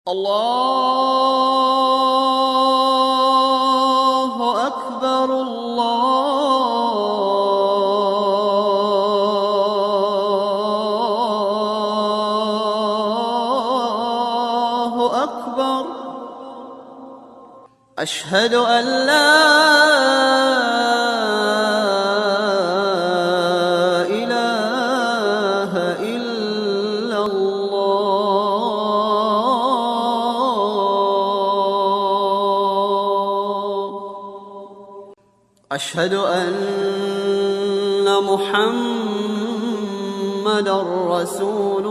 الله أكبر الله أكبر أشهد أن لا إله إلا الله أشهد أن محمدًا رسول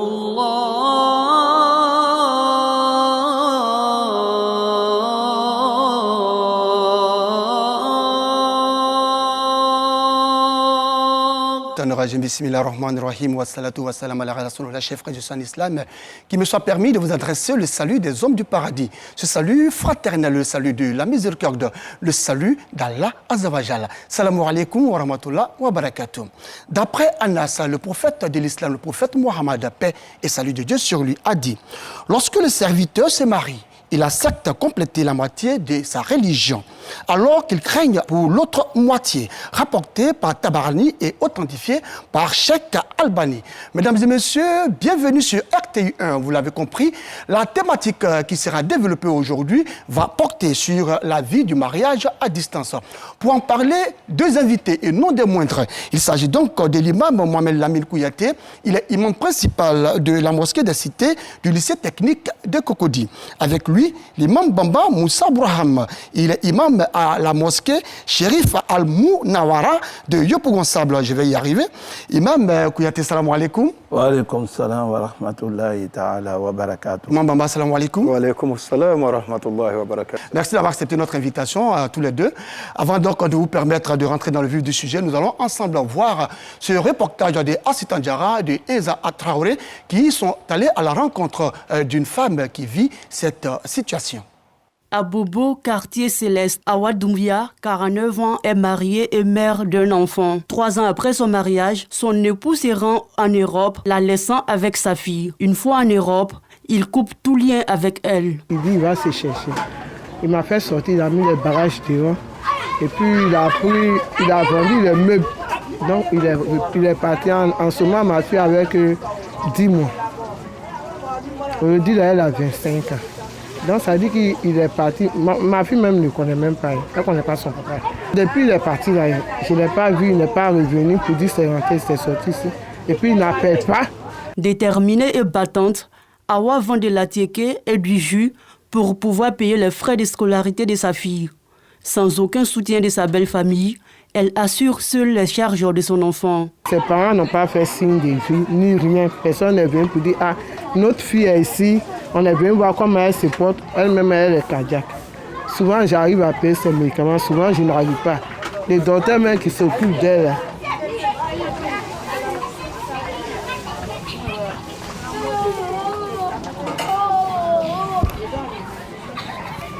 Bismillahirrahmanirrahim wa salatu wa salam ala rasulullah, chef frère en islam, qui me soit permis de vous adresser le salut des hommes du paradis, ce salut fraternel, le salut de la miséricorde, le salut d'Allah Azzawajal. Salamu alaikum wa rahmatullah wa barakatuh. D'après Anas, le prophète de l'islam, le prophète Mohammed, paix et salut de Dieu sur lui, a dit: lorsque le serviteur se marie, il accepte compléter la moitié de sa religion, alors qu'il craigne pour l'autre moitié, rapporté par Tabarani et authentifié par Cheikh Albani. Mesdames et messieurs, bienvenue sur RTI 1. Vous l'avez compris, la thématique qui sera développée aujourd'hui va porter sur la vie du mariage à distance. Pour en parler, deux invités et non des moindres. Il s'agit donc de l'imam Mohamed Lamine Kouyaté. Il est imam principal de la mosquée des cités du lycée technique de Cocody. Avec lui, l'imam Bamba Moussa Braham. Il est imam à la mosquée Chérif Al-Mounawara de Yopougon-Sable. Je vais y arriver. Imam Kouyaté, salam alaikum. Wa alaikum salam wa rahmatullahi ta'ala wa barakatuh. Imam Bamba, salam alaikum. Wa alaikum salam wa rahmatullahi wa barakatuh. Merci d'avoir accepté notre invitation à tous les deux. Avant donc de vous permettre de rentrer dans le vif du sujet, nous allons ensemble voir ce reportage de Assitan Diarra et de Eza Traoré qui sont allés à la rencontre d'une femme qui vit cette situation. À Bobo, quartier Céleste, Awa Doumbia, 49 ans, est mariée et mère d'un enfant. 3 ans après son mariage, son époux se rend en Europe, la laissant avec sa fille. Une fois en Europe, il coupe tout lien avec elle. Il dit il va se chercher. Il m'a fait sortir, il a mis les bagages dehors. Et puis il a vendu les meubles. Donc il est parti en ce moment, ma fille avec 10 mois. Aujourd'hui, elle a 25 ans. Donc ça dit qu'il est parti. Ma fille même ne connaît même pas. Elle ne connaît pas son papa. Depuis qu'il est parti là, je ne l'ai pas vu, il n'est pas revenu pour dire c'est rentré, c'est sorti ici. Et puis il n'appelle pas. Déterminée et battante, Awa vend de la tiéké et du jus pour pouvoir payer les frais de scolarité de sa fille. Sans aucun soutien de sa belle famille, elle assure seule les charges de son enfant. Ses parents n'ont pas fait signe de vie, ni rien. Personne n'est venu pour dire ah, notre fille est ici. On est venu voir comment elle se porte. Elle-même, elle est cardiaque. Souvent, j'arrive à payer ses médicaments. Souvent, je n'arrive pas. Les docteurs même qui s'occupent d'elle.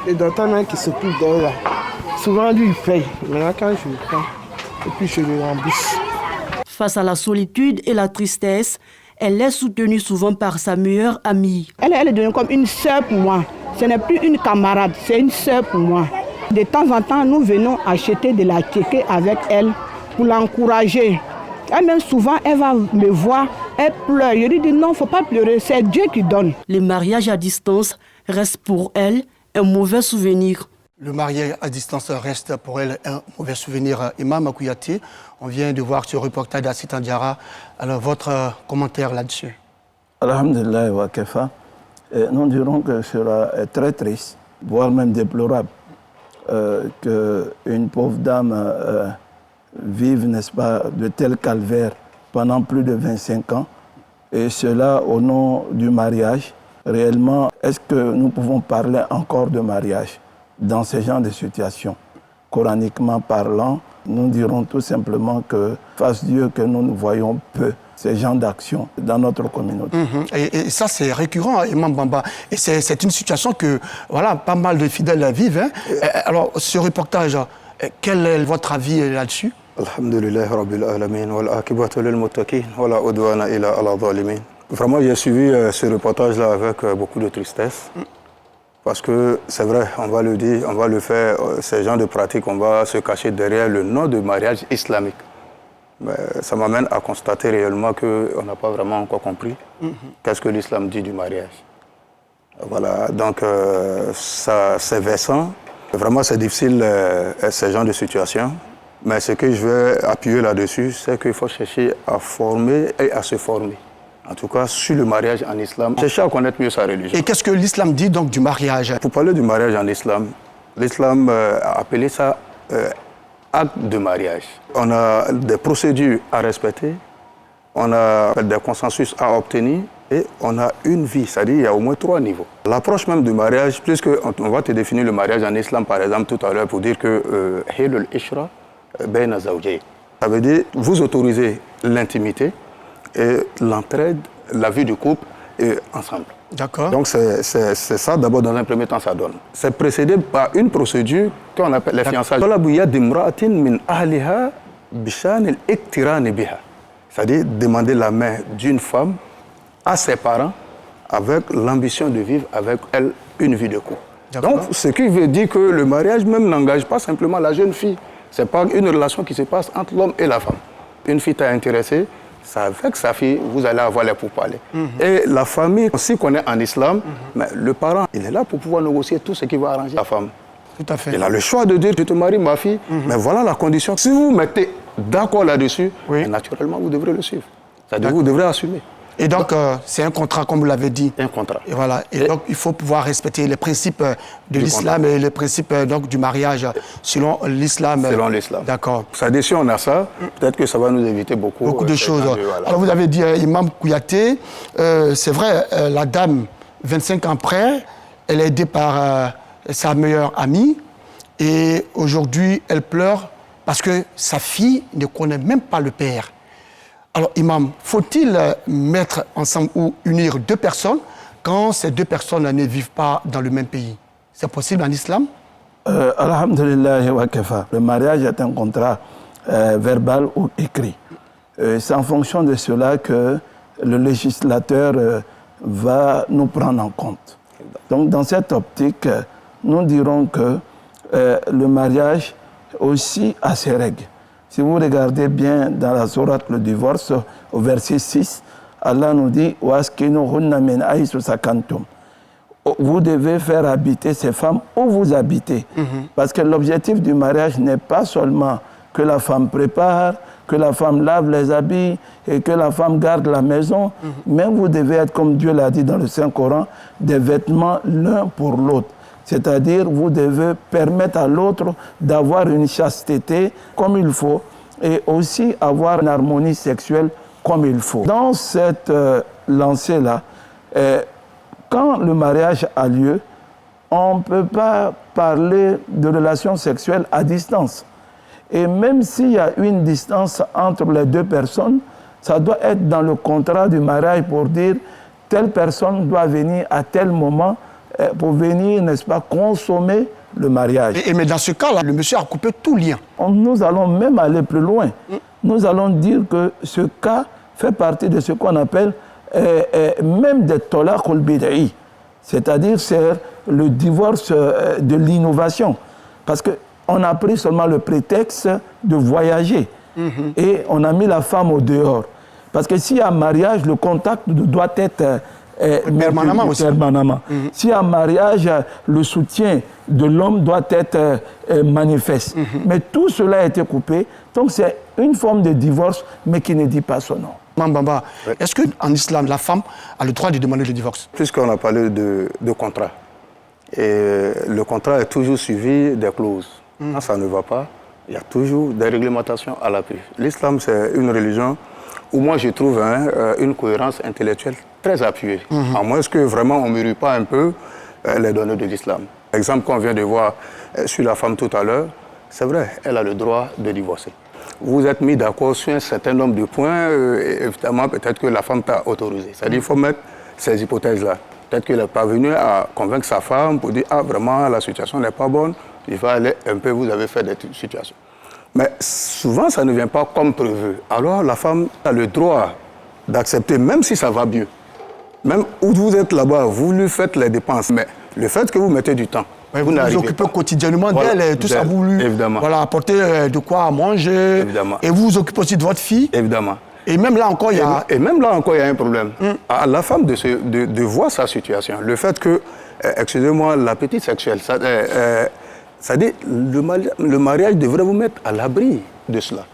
Les docteurs même qui s'occupent d'elle. Souvent, lui, il paye. Maintenant, quand je le prends, et puis je le rembourse. Face à la solitude et la tristesse, elle est soutenue souvent par sa meilleure amie. Elle est devenue comme une sœur pour moi. Ce n'est plus une camarade, c'est une sœur pour moi. De temps en temps, nous venons acheter de la tiéké avec elle pour l'encourager. Elle-même, souvent, elle va me voir, elle pleure. Je lui dis non, il ne faut pas pleurer, c'est Dieu qui donne. Le mariage à distance reste pour elle un mauvais souvenir. Le mariage à distance reste pour elle un mauvais souvenir. Imam Kouyaté, on vient de voir ce reportage d'Assitan Diarra. Alors, votre commentaire là-dessus? Alhamdulillah wa kafa. Nous dirons que ce sera très triste, voire même déplorable, qu'une pauvre dame vive, n'est-ce pas, de tel calvaire pendant plus de 25 ans. Et cela au nom du mariage. Réellement, est-ce que nous pouvons parler encore de mariage dans ce genre de situation? Coraniquement parlant, nous dirons tout simplement que, face Dieu, que nous voyons peu ces genres d'actions dans notre communauté. Et ça, c'est récurrent, Imam Bamba. Et c'est une situation que, voilà, pas mal de fidèles vivent. Hein. Alors, ce reportage, quel est votre avis là-dessus? Alhamdulillah Rabbil Alamin, wal akibatu lil muttaqin, wala udwana ila ala zalimin. Vraiment, j'ai suivi ce reportage-là avec beaucoup de tristesse. Parce que c'est vrai, on va le dire, on va le faire, ces genres de pratiques, on va se cacher derrière le nom de mariage islamique. Mais ça m'amène à constater réellement qu'on n'a pas vraiment encore compris qu'est-ce que l'islam dit du mariage. Voilà, donc c'est versant. Vraiment, c'est difficile, ce genre de situation. Mais ce que je vais appuyer là-dessus, c'est qu'il faut chercher à former et à se former. En tout cas, sur le mariage en islam, chercher à connaître mieux sa religion. Et qu'est-ce que l'islam dit donc du mariage? Pour parler du mariage en islam, l'islam a appelé ça acte de mariage. On a des procédures à respecter, on a des consensus à obtenir et on a une vie, c'est-à-dire il y a au moins 3 niveaux. L'approche même du mariage, puisqu'on va te définir le mariage en islam par exemple tout à l'heure pour dire que hilul ishra bayna zawjayn. Ça veut dire vous autorisez l'intimité et l'entraide, la vie du couple ensemble. D'accord. Donc c'est ça d'abord dans un premier temps ça donne. C'est précédé par une procédure qu'on appelle les fiançailles. C'est-à-dire demander la main d'une femme à ses parents avec l'ambition de vivre avec elle une vie de couple. Donc ce qui veut dire que le mariage même n'engage pas simplement la jeune fille. Ce n'est pas une relation qui se passe entre l'homme et la femme. Une fille t'a intéressé, c'est avec sa fille, vous allez avoir les pourparlers. Et la famille, aussi qu'on est en islam, mais le parent, il est là pour pouvoir négocier tout ce qui va arranger la femme. Tout à fait. Il a le choix de dire, je te marie ma fille, mais voilà la condition. Si vous vous mettez d'accord là-dessus, naturellement, vous devrez le suivre. C'est-à-dire vous devrez assumer. Et donc, c'est un contrat, comme vous l'avez dit. Un contrat. Et voilà. Et donc, il faut pouvoir respecter les principes de l'islam et les principes donc, du mariage selon l'islam. Selon l'islam. D'accord. C'est-à-dire, si on a ça, peut-être que ça va nous éviter beaucoup de choses. Voilà. Alors, vous avez dit, Imam Kouyaté, c'est vrai, la dame, 25 ans après, elle est aidée par sa meilleure amie. Et aujourd'hui, elle pleure parce que sa fille ne connaît même pas le père. Alors, Imam, faut-il mettre ensemble ou unir 2 personnes quand ces 2 personnes ne vivent pas dans le même pays? C'est possible en islam? Alhamdulillah wa kafa. Le mariage est un contrat verbal ou écrit. C'est en fonction de cela que le législateur va nous prendre en compte. Donc, dans cette optique, nous dirons que le mariage aussi a ses règles. Si vous regardez bien dans la sourate le divorce, au verset 6, Allah nous dit « Waskinuhunna min haythu sakantum » Vous devez faire habiter ces femmes où vous habitez. Parce que l'objectif du mariage n'est pas seulement que la femme prépare, que la femme lave les habits et que la femme garde la maison, mais vous devez être, comme Dieu l'a dit dans le Saint-Coran, des vêtements l'un pour l'autre. C'est-à-dire, vous devez permettre à l'autre d'avoir une chasteté comme il faut et aussi avoir une harmonie sexuelle comme il faut. Dans cette lancée-là, quand le mariage a lieu, on ne peut pas parler de relations sexuelles à distance. Et même s'il y a une distance entre les 2 personnes, ça doit être dans le contrat du mariage pour dire telle personne doit venir à tel moment pour venir, n'est-ce pas, consommer le mariage. Mais dans ce cas-là, le monsieur a coupé tout lien. Nous allons même aller plus loin. Nous allons dire que ce cas fait partie de ce qu'on appelle même des talaq al-bid'i. C'est-à-dire c'est le divorce de l'innovation. Parce qu'on a pris seulement le prétexte de voyager. Et on a mis la femme au dehors. Parce que s'il y a mariage, le contact doit être permanemment aussi. Si en mariage, le soutien de l'homme doit être manifeste. Mais tout cela a été coupé. Donc c'est une forme de divorce, mais qui ne dit pas son nom. Mambamba, est-ce qu'en islam, la femme a le droit de demander le divorce? Puisqu'on a parlé de contrat, et le contrat est toujours suivi des clauses. Quand ça ne va pas, il y a toujours des réglementations à l'appui. L'islam, c'est une religion où moi je trouve une cohérence intellectuelle très appuyée. À moins que vraiment on ne mûrit pas un peu les données de l'islam. L'exemple qu'on vient de voir sur la femme tout à l'heure, c'est vrai, elle a le droit de divorcer. Vous êtes mis d'accord sur un certain nombre de points, évidemment peut-être que la femme t'a autorisé. C'est-à-dire qu'il faut mettre ces hypothèses-là. Peut-être qu'il n'est pas venu à convaincre sa femme pour dire « Ah, vraiment, la situation n'est pas bonne, il va aller un peu, vous avez fait des situations. » Mais souvent, ça ne vient pas comme prévu. Alors, la femme a le droit d'accepter, même si ça va mieux. Même où vous êtes là-bas, vous lui faites les dépenses. Mais Le fait que vous mettez du temps, Ouais, vous vous occupez quotidiennement d'elle et tout ça, vous lui Évidemment. voilà, apporter de quoi à manger. Évidemment. Et vous vous occupez aussi de votre fille. Évidemment. Et même là encore, il y a... Et même là encore, il y a un problème. À la femme de voir sa situation. Le fait que, excusez-moi, l'appétit sexuel, ça dit, le mariage devrait vous mettre à l'abri de cela.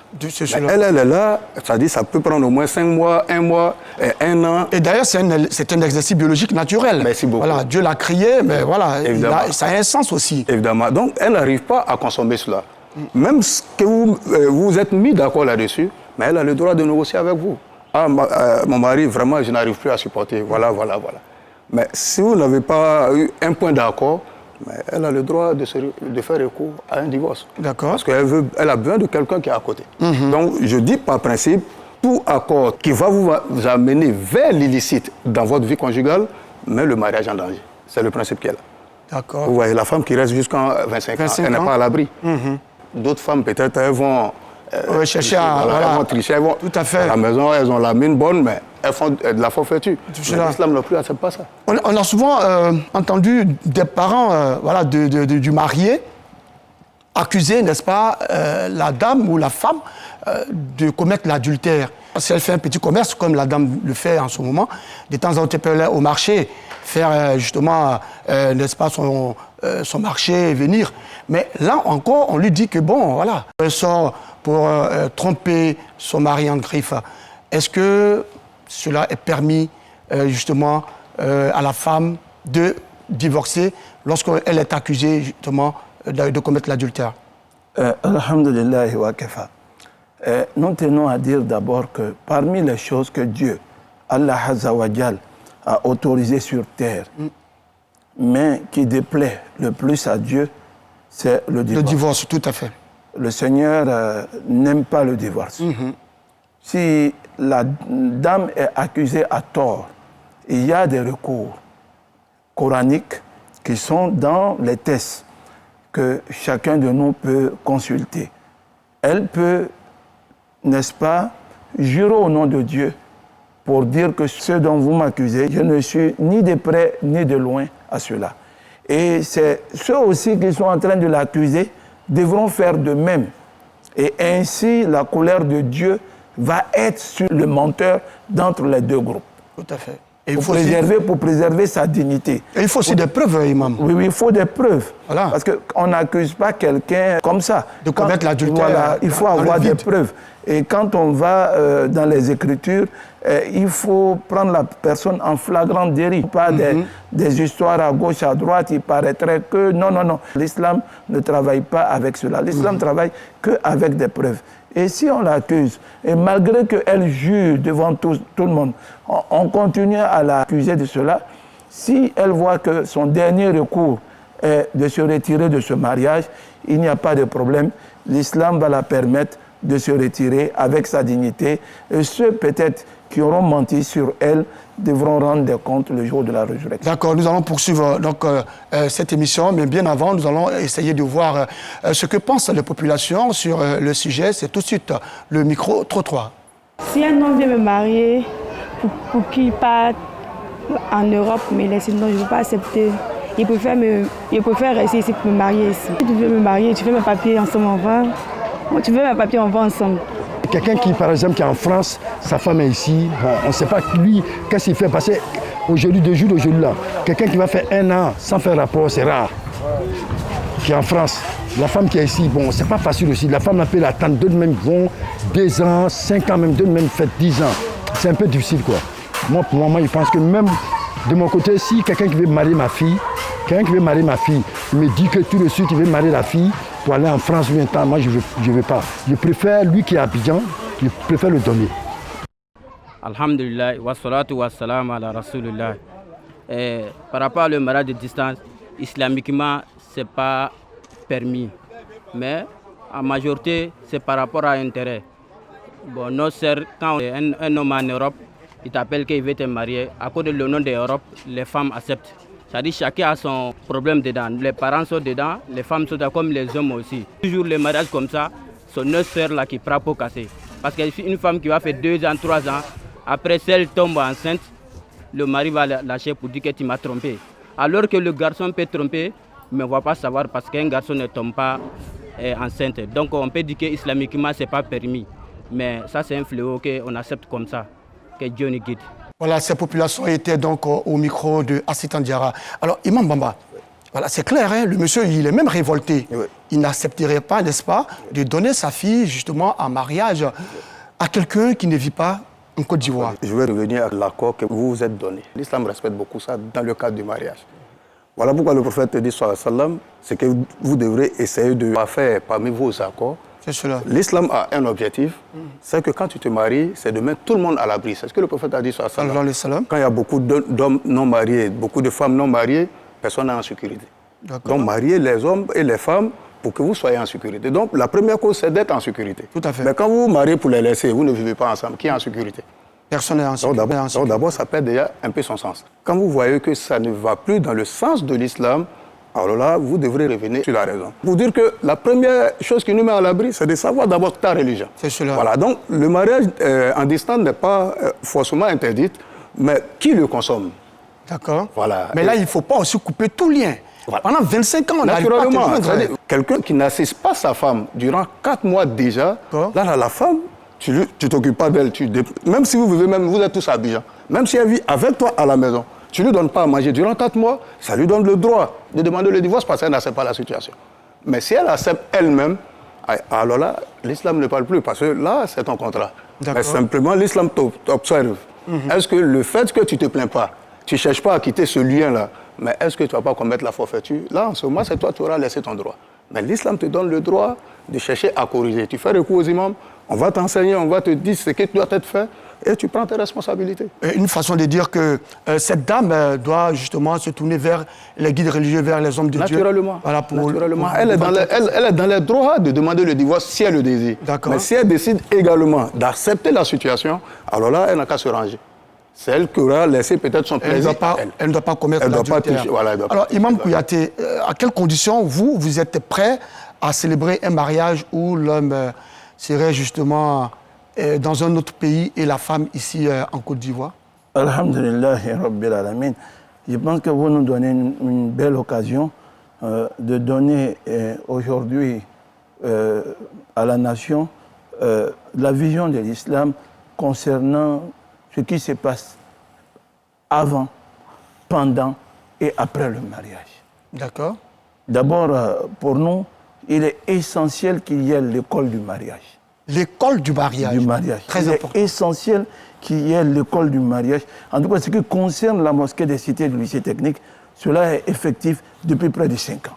Elle est là, ça dit, ça peut prendre au moins 5 mois, 1 mois, 1 an. Et d'ailleurs, c'est un exercice biologique naturel. Merci beaucoup. Voilà, Dieu l'a créé, mais voilà, ça a un sens aussi. Évidemment. Donc, elle n'arrive pas à consommer cela. Même que vous êtes mis d'accord là-dessus, mais elle a le droit de négocier avec vous. Ah, mon mari, vraiment, je n'arrive plus à supporter. Voilà. Mais si vous n'avez pas eu un point d'accord, elle a le droit de faire recours à un divorce. D'accord. Parce qu'elle a besoin de quelqu'un qui est à côté. Donc, je dis par principe, tout accord qui va vous amener vers l'illicite dans votre vie conjugale met le mariage en danger. C'est le principe qu'elle a. D'accord. Vous voyez, la femme qui reste jusqu'à 25 ans, elle n'est pas à l'abri. D'autres femmes, peut-être, elles vont... chercher à... Elles vont tricher, tout à fait. À la maison, elles ont la mine bonne, mais elles font de la forfaiture. L'islam non plus n'accepte pas ça. On a souvent entendu des parents du marié accuser, n'est-ce pas, la dame ou la femme de commettre l'adultère. Si elle fait un petit commerce, comme la dame le fait en ce moment, de temps en temps, elle peut aller au marché, faire justement, n'est-ce pas, son marché et venir. Mais là encore, on lui dit que bon, voilà, elle sort pour tromper son mari en griffe. Est-ce que cela est permis justement à la femme de divorcer lorsqu'elle est accusée justement de commettre l'adultère? Alhamdulillah wa kafa. Nous tenons à dire d'abord que parmi les choses que Dieu, Allah Azza wa Jal, a autorisées sur terre, mais qui déplaît le plus à Dieu, c'est le divorce. Le divorce, tout à fait. Le Seigneur n'aime pas le divorce. Si la dame est accusée à tort, il y a des recours coraniques qui sont dans les textes que chacun de nous peut consulter. Elle peut, n'est-ce pas, jurer au nom de Dieu pour dire que ce dont vous m'accusez, je ne suis ni de près ni de loin à cela. Et c'est ceux aussi qui sont en train de l'accuser devront faire de même. Et ainsi, la colère de Dieu va être sur le menteur d'entre les deux groupes. Tout à fait. Et pour préserver sa dignité. Et il faut aussi des preuves, imam. Oui, il faut des preuves. Voilà. Parce qu'on n'accuse pas quelqu'un comme ça. De commettre l'adultère. Voilà, il faut avoir des preuves. Et quand on va dans les Écritures, il faut prendre la personne en flagrant délit. Pas des histoires à gauche, à droite. Il paraîtrait que... Non. L'islam ne travaille pas avec cela. L'islam travaille qu'avec des preuves. Et si on l'accuse, et malgré qu'elle jure devant tout le monde, on continue à l'accuser de cela, si elle voit que son dernier recours est de se retirer de ce mariage, il n'y a pas de problème. L'islam va la permettre de se retirer avec sa dignité. Et ceux peut-être qui auront menti sur elle devront rendre des comptes le jour de la résurrection. D'accord, nous allons poursuivre donc, cette émission, mais bien avant, nous allons essayer de voir ce que pensent les populations sur le sujet. C'est tout de suite le micro-trottoir. Si un homme vient me marier pour qu'il parte en Europe, mais sinon je ne veux pas accepter. Il préfère rester ici pour me marier ici. Si tu veux me marier, tu fais mes papiers ensemble, on va. Moi, tu veux mes papiers, on va ensemble. Quelqu'un qui, par exemple, qui est en France, sa femme est ici, bon, on ne sait pas lui, qu'est-ce qu'il fait passer aujourd'hui, 2 jours, aujourd'hui là. Quelqu'un qui va faire 1 an sans faire rapport, c'est rare. Qui est en France. La femme qui est ici, bon, c'est pas facile aussi. La femme, elle peut l'attendre, d'autres même vont 2 ans, 5 ans, même d'autres même fait 10 ans. C'est un peu difficile, quoi. Moi, pour moi, je pense que même de mon côté, si quelqu'un qui veut marier ma fille, il me dit que tout de suite, il veut marier la fille pour aller en France ou un temps, moi, je veux pas. Je préfère, lui qui est à Abidjan, je préfère le donner. Alhamdulillah, wa salatu wa salam ala rasulillah. Par rapport au mariage de distance, islamiquement, ce n'est pas permis. Mais en majorité, c'est par rapport à l'intérêt. Bon, nos sœurs, quand un homme en Europe, il t'appelle qu'il veut te marier, à cause de l'honneur de l'Europe, les femmes acceptent. C'est-à-dire chacun a son problème dedans. Les parents sont dedans, les femmes sont dedans, comme les hommes aussi. Toujours les mariages comme ça, sont nos sœurs là qui prennent pour casser. Parce qu'une femme qui va faire 2 ans, 3 ans, après si elle tombe enceinte, le mari va lâcher pour dire que tu m'as trompé. Alors que le garçon peut tromper, mais on ne va pas savoir parce qu'un garçon ne tombe pas enceinte. Donc on peut dire qu'islamiquement, ce n'est pas permis. Mais ça, c'est un fléau qu'on accepte comme ça, que Dieu nous guide. Voilà, ces populations étaient donc au micro de Assitan Diarra. Alors, Imam Bamba, voilà, c'est clair, hein, le monsieur, il est même révolté. Oui. Il n'accepterait pas, n'est-ce pas, de donner sa fille, justement, en mariage à quelqu'un qui ne vit pas en Côte d'Ivoire. Je vais revenir à l'accord que vous vous êtes donné. L'islam respecte beaucoup ça dans le cadre du mariage. Voilà pourquoi le prophète dit, sallallahu alayhi wa sallam, c'est que vous devrez essayer de faire parmi vos accords. C'est cela. L'islam a un objectif, c'est que quand tu te maries, c'est de mettre tout le monde à l'abri. C'est ce que le prophète a dit, sallallahu alayhi wa sallam. Quand il y a beaucoup d'hommes non mariés, beaucoup de femmes non mariées, personne n'est en sécurité. Donc mariez les hommes et les femmes pour que vous soyez en sécurité. Donc la première cause, c'est d'être en sécurité. Tout à fait. Mais quand vous vous mariez pour les laisser, vous ne vivez pas ensemble, qui est en sécurité? Personne n'est en sécurité. Donc d'abord, ça perd déjà un peu son sens. Quand vous voyez que ça ne va plus dans le sens de l'islam, alors là, vous devrez revenir sur la raison. Pour dire que la première chose qui nous met à l'abri, c'est de savoir d'abord ta religion. C'est cela. Voilà, donc le mariage en distance n'est pas forcément interdit, mais qui le consomme? D'accord. Voilà. Mais là, il ne faut pas aussi couper tout lien. Voilà. Pendant 25 ans, on n'arrive pas à te joindre. Quelqu'un qui n'assiste pas sa femme durant 4 mois déjà, là, la femme, tu ne t'occupes pas d'elle. Même si vous vivez, même vous êtes tous à Abidjan, même si elle vit avec toi à la maison, tu ne lui donnes pas à manger durant 4 mois, ça lui donne le droit de demander le divorce parce qu'elle n'accepte pas la situation. Mais si elle accepte elle-même, alors là, l'islam ne parle plus parce que là, c'est ton contrat. Mais simplement, l'islam t'observe. Est-ce que le fait que tu ne te plains pas, tu ne cherches pas à quitter ce lien-là, mais est-ce que tu ne vas pas commettre la forfaiture? Là, en ce moment, c'est toi qui auras laissé ton droit. Mais l'islam te donne le droit de chercher à corriger. Tu fais recours aux imams, on va t'enseigner, on va te dire ce qui doit être fait et tu prends tes responsabilités. Une façon de dire que cette dame doit justement se tourner vers les guides religieux, vers les hommes de Dieu. Voilà, naturellement. Elle est dans les droits de demander le divorce si elle le désire. Mais si elle décide également d'accepter la situation, alors là, elle n'a qu'à se ranger. C'est elle qui aura laissé peut-être son plaisir. Elle ne doit pas commettre l'adultère. Alors, Imam Kouyaté, à quelles conditions vous êtes prêt à célébrer un mariage où l'homme serait justement dans un autre pays et la femme ici en Côte d'Ivoire? Alhamdulillah, Rabbil Alamin. Je pense que vous nous donnez une belle occasion de donner aujourd'hui à la nation la vision de l'islam concernant ce qui se passe avant, pendant et après le mariage. D'accord. D'abord, pour nous, il est essentiel qu'il y ait l'école du mariage. L'école du mariage. Du mariage. Très important. Il est essentiel qu'il y ait l'école du mariage. En tout cas, ce qui concerne la mosquée des cités du lycée technique, cela est effectif depuis près de 5 ans.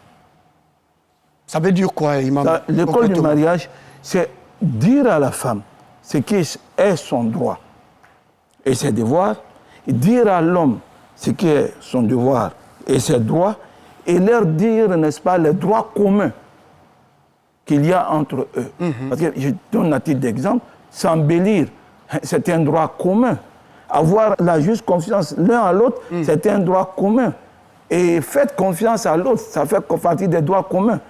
Ça veut dire quoi, Imam? L'école du mariage, c'est dire à la femme ce qui est son droit et ses devoirs, et dire à l'homme ce qui est son devoir et ses droits, et leur dire, n'est-ce pas, les droits communs qu'il y a entre eux. Parce que, je donne un titre d'exemple, s'embellir, c'est un droit commun. Avoir la juste confiance l'un à l'autre, c'est un droit commun. Et faites confiance à l'autre, ça fait partie des droits communs.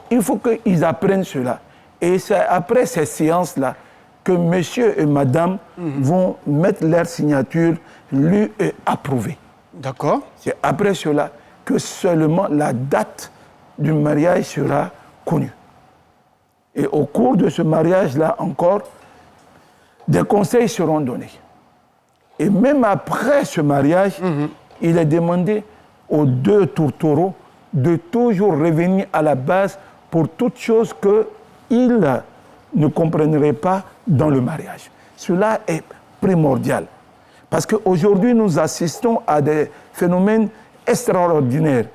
Il faut qu'ils apprennent cela. Et c'est après ces séances-là que monsieur et madame vont mettre leur signature, lu et approuvé. D'accord. C'est après cela que seulement la date du mariage sera connue. Et au cours de ce mariage-là encore, des conseils seront donnés. Et même après ce mariage, il est demandé aux deux tourtereaux de toujours revenir à la base pour toute chose qu'ils ne comprendraient pas dans le mariage. Cela est primordial. Parce qu'aujourd'hui, nous assistons à des phénomènes extraordinaires.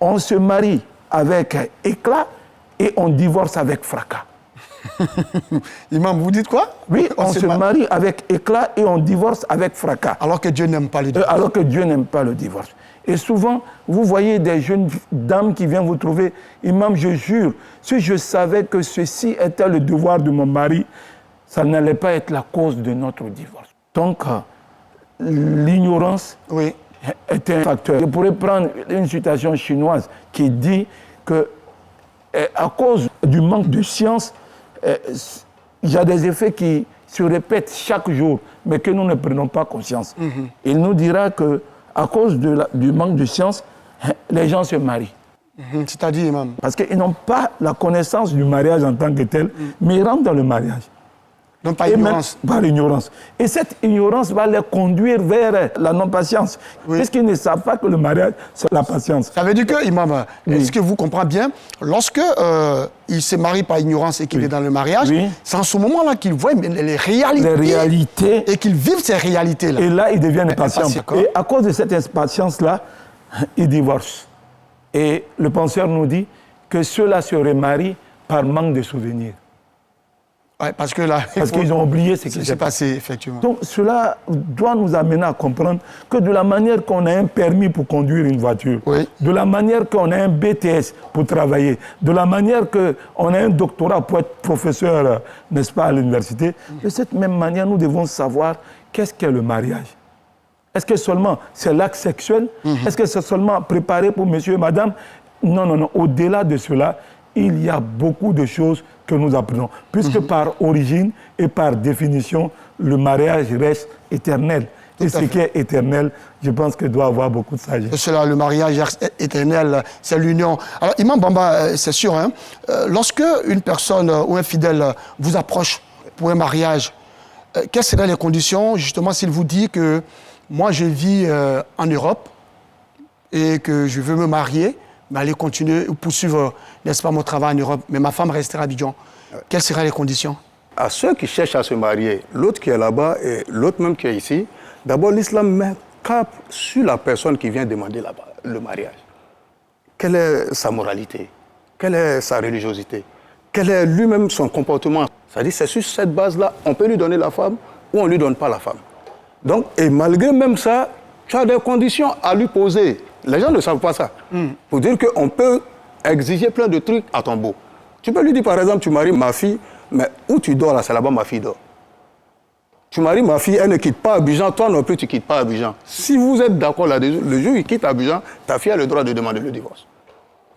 On se marie avec éclat et on divorce avec fracas. Imam, vous dites quoi? Oui, on se marie avec éclat et on divorce avec fracas. Alors que Dieu n'aime pas le divorce. Alors que Dieu n'aime pas le divorce. Et souvent, vous voyez des jeunes dames qui viennent vous trouver. Imam, je jure, si je savais que ceci était le devoir de mon mari, ça n'allait pas être la cause de notre divorce. Donc, l'ignorance est un facteur. Je pourrais prendre une citation chinoise qui dit que, à cause du manque de science, il y a des effets qui se répètent chaque jour, mais que nous ne prenons pas conscience. Il nous dira que, à cause du manque de science, les gens se marient. C'est-à-dire, imam? Parce qu'ils n'ont pas la connaissance du mariage en tant que tel, mais ils rentrent dans le mariage. Donc par ignorance. Par ignorance. Et cette ignorance va les conduire vers la non-patience. Oui. Puisqu'ils ne savent pas que le mariage, c'est la patience. Ça veut dire que, imam, est-ce que vous comprenez bien, lorsque il se marie par ignorance et qu'il est dans le mariage, c'est en ce moment-là qu'il voit les réalités. Et qu'il vit ces réalités-là. Et là, il devient impatient. Et à cause de cette impatience-là, il divorce. Et le penseur nous dit que ceux-là se remarient par manque de souvenirs. Ouais, parce qu'ils ont oublié ce qui s'est passé, effectivement. Donc cela doit nous amener à comprendre que de la manière qu'on a un permis pour conduire une voiture, de la manière qu'on a un BTS pour travailler, de la manière qu'on a un doctorat pour être professeur, n'est-ce pas, à l'université, de cette même manière, nous devons savoir qu'est-ce qu'est le mariage. Est-ce que seulement c'est l'acte sexuel? Est-ce que c'est seulement préparé pour monsieur et madame? Non, non, non. Au-delà de cela, il y a beaucoup de choses que nous apprenons. Puisque par origine et par définition, le mariage reste éternel. Et ce qui est éternel, je pense qu'il doit avoir beaucoup de sagesse. C'est là, le mariage éternel, c'est l'union. Alors, Imam Bamba, c'est sûr, hein, lorsque une personne ou un fidèle vous approche pour un mariage, quelles seraient les conditions, justement, s'il vous dit que moi, je vis en Europe et que je veux me marier, mais aller continuer ou poursuivre, n'est-ce pas, mon travail en Europe, mais ma femme restera à Abidjan. Quelles seraient les conditions? À ceux qui cherchent à se marier, l'autre qui est là-bas et l'autre même qui est ici, d'abord l'islam met cap sur la personne qui vient demander là-bas le mariage. Quelle est sa moralité? Quelle est sa religiosité? Quel est lui-même son comportement? C'est-à-dire c'est sur cette base-là, on peut lui donner la femme ou on ne lui donne pas la femme. Donc, et malgré même ça, tu as des conditions à lui poser. Les gens ne savent pas ça. Pour dire qu'on peut exiger plein de trucs à ton beau. Tu peux lui dire, par exemple, tu maries ma fille, mais où tu dors là, c'est là-bas ma fille dort. Tu maries ma fille, elle ne quitte pas Abidjan, toi non plus tu ne quittes pas Abidjan. Si vous êtes d'accord là-dessus, le jour où il quitte Abidjan, ta fille a le droit de demander le divorce.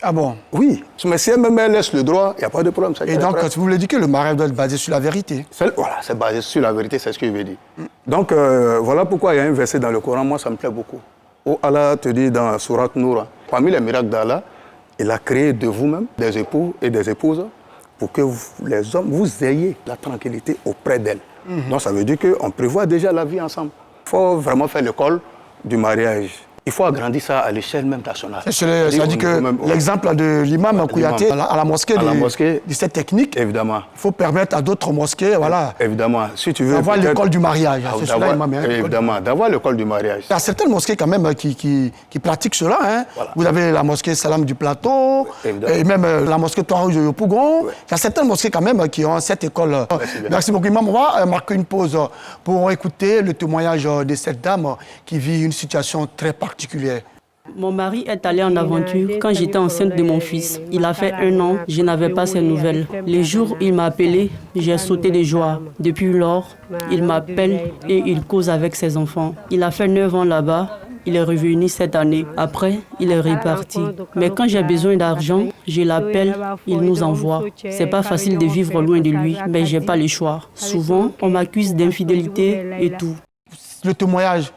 Ah bon? Oui, mais si elle-même laisse le droit, il n'y a pas de problème. Et donc, vous voulez dire que le mariage doit être basé sur la vérité? Voilà, c'est basé sur la vérité, c'est ce que je veux dire. Donc, voilà pourquoi il y a un verset dans le Coran, moi ça me plaît beaucoup. Où Allah te dit dans Surat Nour, parmi les miracles d'Allah, il a créé de vous-même des époux et des épouses pour que les hommes, vous ayez la tranquillité auprès d'elles. Donc ça veut dire qu'on prévoit déjà la vie ensemble. Il faut vraiment faire l'école du mariage. Il faut agrandir ça à l'échelle même nationale. C'est-à-dire que l'exemple de l'imam Kouyaté à la mosquée de cette technique, évidemment. Il faut permettre à d'autres mosquées, voilà, évidemment, si tu veux, d'avoir l'école du mariage. C'est cela, imam, évidemment, d'avoir l'école du mariage. Il y a certaines mosquées quand même qui pratiquent cela. Hein. Voilà. Vous avez la mosquée Salam du Plateau, et même la mosquée Touarouge de Yopougon. Il y a certaines mosquées quand même qui ont cette école. Merci beaucoup, imam. On va marquer une pause pour écouter le témoignage de cette dame qui vit une situation très particulière. Mon mari est allé en aventure quand j'étais enceinte de mon fils. Il a fait 1 an, je n'avais pas ses nouvelles. Les jours où il m'a appelé, j'ai sauté de joie. Depuis lors, il m'appelle et il cause avec ses enfants. Il a fait 9 ans là-bas. Il est revenu cette année. Après, il est reparti. Mais quand j'ai besoin d'argent, je l'appelle, il nous envoie. C'est pas facile de vivre loin de lui, mais j'ai pas le choix. Souvent, on m'accuse d'infidélité et tout. Le témoignage,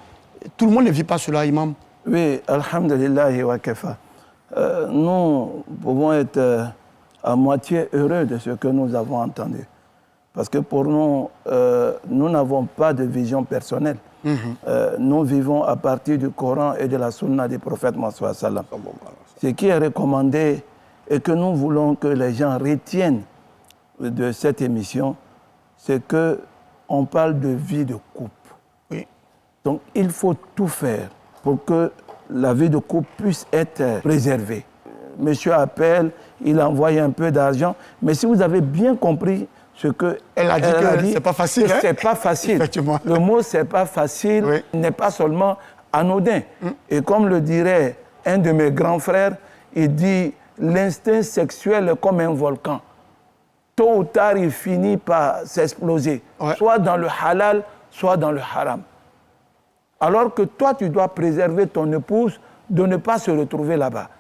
tout le monde ne vit pas cela, imam. Oui, alhamdulillah wa kafa. Nous pouvons être à moitié heureux de ce que nous avons entendu. Parce que pour nous, nous n'avons pas de vision personnelle. Nous vivons à partir du Coran et de la Sunna du prophète Mohammed sallam. Ce qui est recommandé et que nous voulons que les gens retiennent de cette émission, c'est qu'on parle de vie de couple. Oui. Donc il faut tout faire pour que la vie de couple puisse être préservée. Monsieur appelle, il envoie un peu d'argent, mais si vous avez bien compris ce qu'elle a dit, c'est pas facile. C'est pas facile. Effectivement. Le mot c'est pas facile n'est pas seulement anodin. Et comme le dirait un de mes grands frères, il dit l'instinct sexuel est comme un volcan. Tôt ou tard, il finit par s'exploser, soit dans le halal, soit dans le haram. Alors que toi, tu dois préserver ton épouse de ne pas se retrouver là-bas.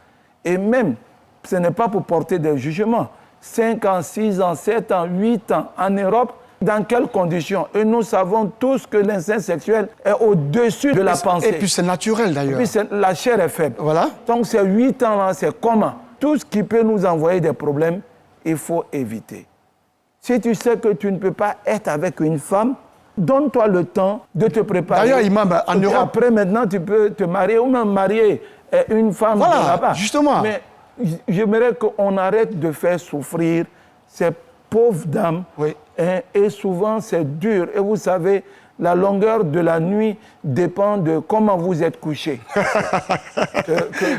Et même, ce n'est pas pour porter des jugements. 5 ans, 6 ans, 7 ans, 8 ans en Europe, Dans quelles conditions? Et nous savons tous que l'instinct sexuel est au-dessus de la pensée. Et puis c'est naturel d'ailleurs. Et puis la chair est faible. Voilà. Donc ces 8 ans-là, c'est comment? Tout ce qui peut nous envoyer des problèmes, il faut éviter. Si tu sais que tu ne peux pas être avec une femme, donne-toi le temps de te préparer. D'ailleurs, Imam, en Europe... Après, maintenant, tu peux te marier ou même marier une femme. Voilà, justement. Mais j'aimerais qu'on arrête de faire souffrir ces pauvres dames. Oui. Et souvent, c'est dur. Et vous savez, la longueur de la nuit dépend de comment vous êtes couché.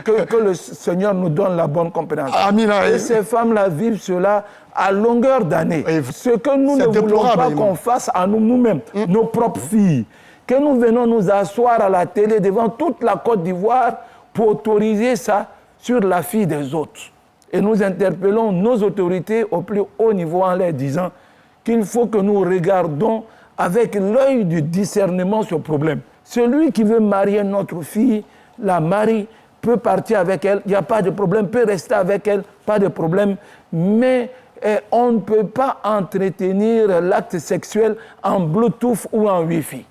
que le Seigneur nous donne la bonne compréhension. Amina. Et ces femmes-là vivent cela à longueur d'année. Ce que nous ne voulons pas qu'on fasse à nous-mêmes, nos propres filles, que nous venons nous asseoir à la télé devant toute la Côte d'Ivoire pour autoriser ça sur la fille des autres. Et nous interpellons nos autorités au plus haut niveau en leur disant qu'il faut que nous regardons avec l'œil du discernement ce problème. Celui qui veut marier notre fille, la marie, peut partir avec elle, il n'y a pas de problème, peut rester avec elle, pas de problème, mais on ne peut pas entretenir l'acte sexuel en Bluetooth ou en Wi-Fi.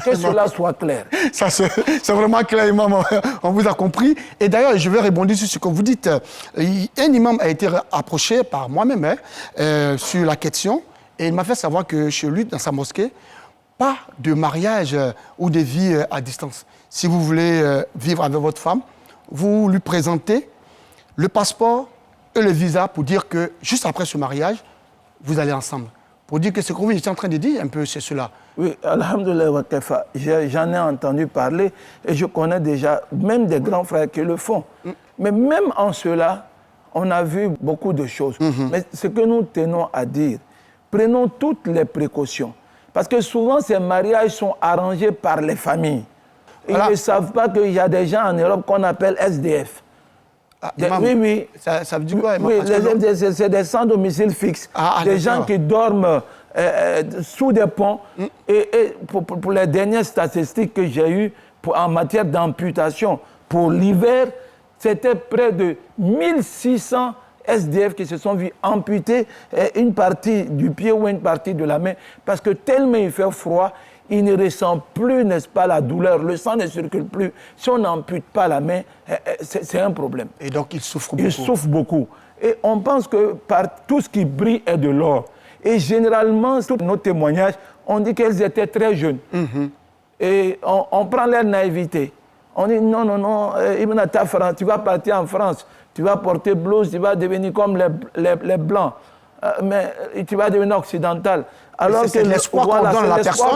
Que cela soit clair. Ça, c'est vraiment clair, imam. On vous a compris. Et d'ailleurs, je vais rebondir sur ce que vous dites. Un imam a été approché par moi-même sur la question et il m'a fait savoir que chez lui, dans sa mosquée, pas de mariage ou de vie à distance. Si vous voulez vivre avec votre femme, vous lui présentez le passeport et le visa pour dire que juste après ce mariage, vous allez ensemble. Pour dire que ce que vous étiez en train de dire, un peu, c'est cela. Oui, alhamdoulilah wa kafa. J'en ai entendu parler et je connais déjà même des grands frères qui le font. Mais même en cela, on a vu beaucoup de choses. Mais ce que nous tenons à dire, prenons toutes les précautions. Parce que souvent, ces mariages sont arrangés par les familles. Ils ne savent pas qu'il y a des gens en Europe qu'on appelle SDF. Oui. Ça veut dire quoi? Oui, c'est des sans domicile fixe. Des gens qui dorment sous des ponts. Et pour les dernières statistiques que j'ai eues en matière d'amputation, pour l'hiver, c'était près de 1600 SDF qui se sont vus amputer une partie du pied ou une partie de la main parce que tellement il fait froid, il ne ressent plus, n'est-ce pas, la douleur. Le sang ne circule plus. Si on n'ampute pas la main, c'est un problème. Et donc, il souffre beaucoup. Il souffre beaucoup. Et on pense que par tout ce qui brille est de l'or. Et généralement, tous nos témoignages, on dit qu'elles étaient très jeunes. Et on prend leur naïveté. On dit non, Ibn Tafra, tu vas partir en France, tu vas porter blouse, tu vas devenir comme les Blancs. Mais tu vas devenir occidental. Alors c'est l'espoir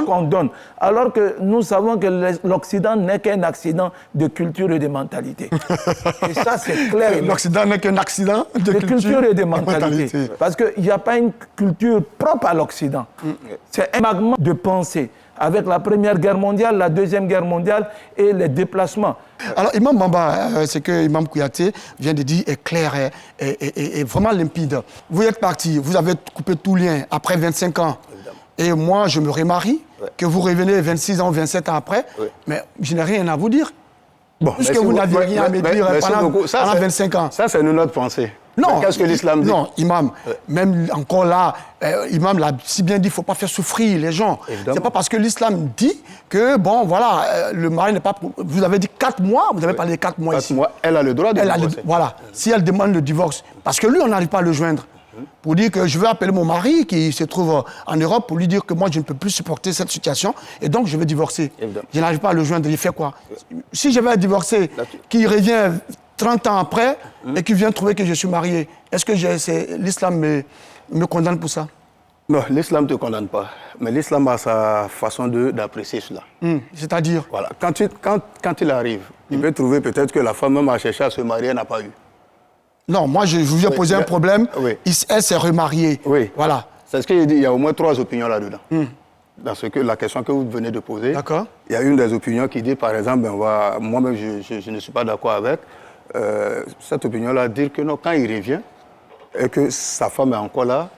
qu'on donne. Alors que nous savons que l'Occident n'est qu'un accident de culture et de mentalité. Et ça, c'est clair. L'Occident n'est qu'un accident de culture et de mentalité. Parce qu'il n'y a pas une culture propre à l'Occident. C'est un magma de pensée. Avec la Première Guerre mondiale, la Deuxième Guerre mondiale et les déplacements. Alors, Imam Bamba, ce que Imam Kouyaté vient de dire est clair et vraiment limpide. Vous êtes parti, vous avez coupé tout lien après 25 ans. Et moi, je me remarie, que vous revenez 26 ans, 27 ans après, mais je n'ai rien à vous dire. Bon, puisque vous n'avez rien à me dire pendant 25 ans. Ça, c'est notre pensée. Non, qu'est-ce que l'islam dit? Non, imam, même encore là, imam l'a si bien dit, il ne faut pas faire souffrir les gens. C'est pas parce que l'islam dit que, bon, voilà, le mari n'est pas... Vous avez dit 4 mois, vous avez parlé de 4 mois 4 ici. mois, elle a le droit de divorcer. Voilà, si elle demande le divorce, parce que lui, on n'arrive pas à le joindre, pour dire que je vais appeler mon mari qui se trouve en Europe pour lui dire que moi, je ne peux plus supporter cette situation et donc je vais divorcer. Évidemment. Je n'arrive pas à le joindre, il fait quoi? Si je vais divorcer, qui revient 30 ans après et qui vient trouver que je suis marié, est-ce que l'islam me condamne pour ça? Non, l'islam ne te condamne pas. Mais l'islam a sa façon d'apprécier cela. C'est-à-dire? Voilà. Quand il arrive, il peut trouver peut-être que la femme même a cherché à se marier, elle n'a pas eu. Non, moi, je vous ai posé un problème. Elle s'est remariée. Oui. Voilà. C'est ce qu'il dit. Il y a au moins 3 opinions là-dedans. Dans la question que vous venez de poser, il y a une des opinions qui dit, par exemple, moi-même, je ne suis pas d'accord avec cette opinion-là, dire que non, quand il revient et que sa femme est encore là,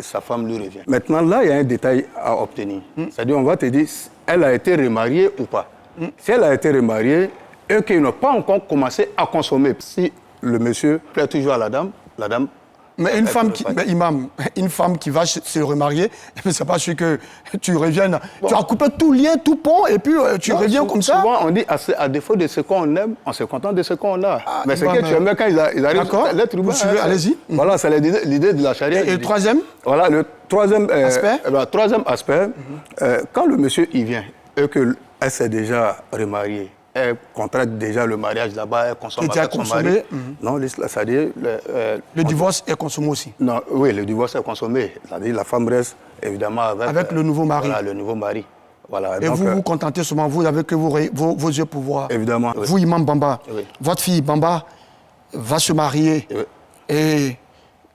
sa femme lui revient. Maintenant, là, il y a un détail à obtenir. C'est-à-dire, on va te dire, elle a été remariée ou pas. Si elle a été remariée et qu'il n'a pas encore commencé à consommer, si le monsieur plaît toujours à la dame Mais imam, une femme qui va se remarier, c'est pas sûr que tu reviennes. Bon. Tu as coupé tout lien, tout pont, et puis tu reviens comme ça. Souvent, on dit, à défaut de ce qu'on aime, on se contente de ce qu'on a. Mais c'est que tu aimes quand ils arrivent à l'être humain. Allez-y. Voilà, c'est l'idée de la charia. Et le troisième? Voilà, le troisième aspect. Quand le monsieur y vient, et qu'elle s'est déjà remariée, elle contracte déjà le mariage là-bas, elle consomme avec son mari. Non, c'est-à-dire... le divorce est consommé aussi. Non, oui, le divorce est consommé. C'est-à-dire la femme reste évidemment avec le nouveau mari. Voilà, le nouveau mari. Voilà, et donc, vous vous contentez seulement, vous, avec vos yeux pour voir. Évidemment. Vous, oui. Imam Bamba, oui. Votre fille Bamba va se marier. Oui. Et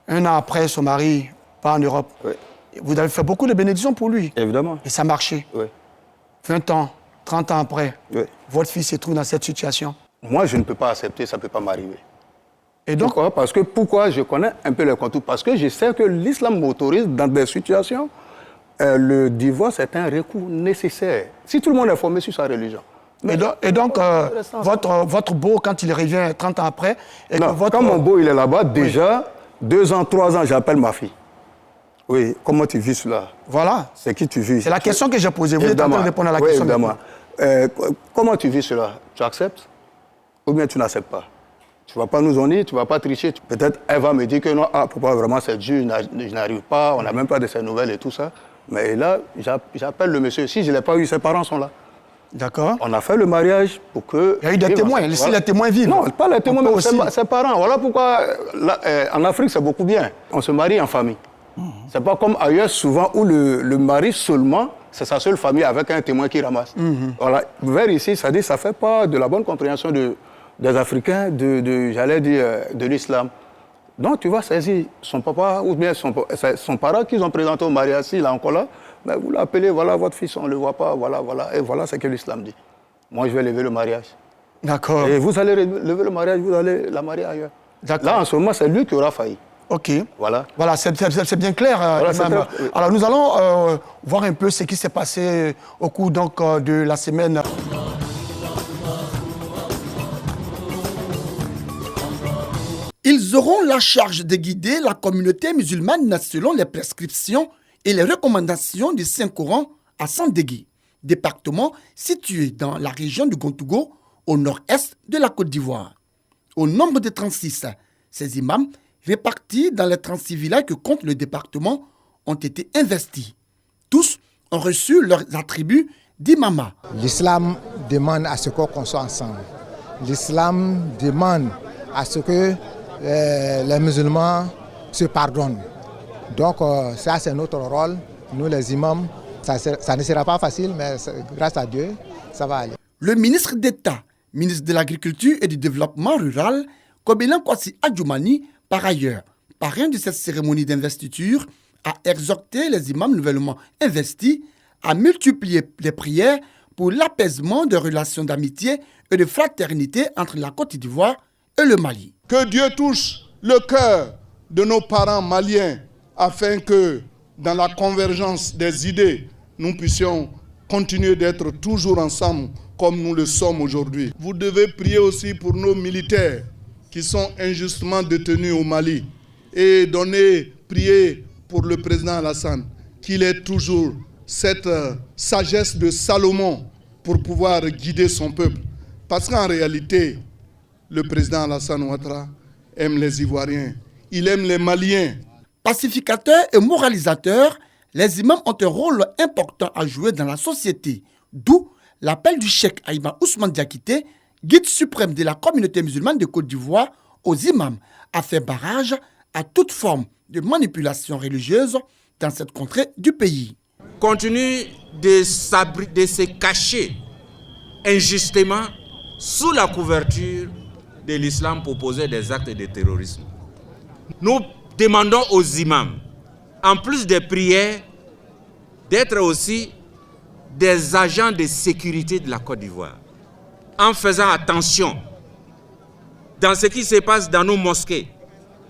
un an après, son mari part en Europe. Oui. Vous avez fait beaucoup de bénédictions pour lui. Évidemment. Et ça a marché. Oui. 20 ans, 30 ans après, oui. Votre fille se trouve dans cette situation. Moi, je ne peux pas accepter, ça ne peut pas m'arriver. Et donc, pourquoi je connais un peu les contours? Parce que je sais que l'islam m'autorise dans des situations, le divorce est un recours nécessaire. Si tout le monde est formé sur sa religion. Et donc votre beau, quand il revient 30 ans après... Quand mon beau il est là-bas, déjà, 2 ans, 3 ans, j'appelle ma fille. Oui, comment tu vis cela? Voilà. C'est qui tu vis? C'est la question que j'ai posée. Vous êtes en train de répondre à la question. Évidemment. Comment tu vis cela? Tu acceptes ou bien tu n'acceptes pas? Tu ne vas pas nous ennuyer, tu ne vas pas tricher. Peut-être elle va me dire que non, pourquoi vraiment c'est dur, je n'arrive pas, on n'a même pas de ses nouvelles et tout ça. Mais là, j'appelle le monsieur. Si je ne l'ai pas eu, ses parents sont là. D'accord. On a fait le mariage pour que... Il y a eu des témoins, laissez les témoins vivre. Non, pas les témoins, mais ses parents. Voilà pourquoi, là, en Afrique, c'est beaucoup bien. On se marie en famille. C'est pas comme ailleurs, souvent, où le mari seulement, c'est sa seule famille avec un témoin qui ramasse. Voilà. Vers ici, ça ne fait pas de la bonne compréhension des Africains, j'allais dire, de l'islam. Donc, tu vas saisir son papa ou bien son parent qu'ils ont présenté au mariage, s'il est encore là, ben, vous l'appelez, voilà votre fils, on ne le voit pas, voilà. Et voilà ce que l'islam dit. Moi, je vais lever le mariage. D'accord. Et vous allez lever le mariage, vous allez la marier ailleurs. Là, en ce moment, c'est lui qui aura failli. OK. Voilà. Voilà, c'est bien clair. Voilà, oui. Alors, nous allons voir un peu ce qui s'est passé au cours de la semaine. Ils auront la charge de guider la communauté musulmane selon les prescriptions et les recommandations du Saint-Coran à Sandégui, département situé dans la région du Gontougo, au nord-est de la Côte d'Ivoire. Au nombre de 36, ces imams, répartis dans les 36 villages que compte le département, ont été investis. Tous ont reçu leurs attributs d'imama. L'islam demande à ce qu'on soit ensemble. L'islam demande à ce que les musulmans se pardonnent. Donc ça c'est notre rôle, nous les imams. Ça ne sera pas facile, mais grâce à Dieu, ça va aller. Le ministre d'État, ministre de l'Agriculture et du Développement rural, Kobena Kwasi Adjoumani, par ailleurs, parrain de cette cérémonie d'investiture, a exhorté les imams nouvellement investis à multiplier les prières pour l'apaisement des relations d'amitié et de fraternité entre la Côte d'Ivoire et le Mali. Que Dieu touche le cœur de nos parents maliens afin que, dans la convergence des idées, nous puissions continuer d'être toujours ensemble comme nous le sommes aujourd'hui. Vous devez prier aussi pour nos militaires qui sont injustement détenus au Mali et prier pour le président Alassane, qu'il ait toujours cette sagesse de Salomon pour pouvoir guider son peuple. Parce qu'en réalité, le président Alassane Ouattara aime les Ivoiriens, il aime les Maliens. Pacificateurs et moralisateurs, les imams ont un rôle important à jouer dans la société, d'où l'appel du cheikh Aïma Ousmane Diakité, guide suprême de la communauté musulmane de Côte d'Ivoire, aux imams, à faire barrage à toute forme de manipulation religieuse dans cette contrée du pays. Continue de se cacher injustement sous la couverture de l'islam pour poser des actes de terrorisme. Nous demandons aux imams, en plus des prières, d'être aussi des agents de sécurité de la Côte d'Ivoire, en faisant attention dans ce qui se passe dans nos mosquées,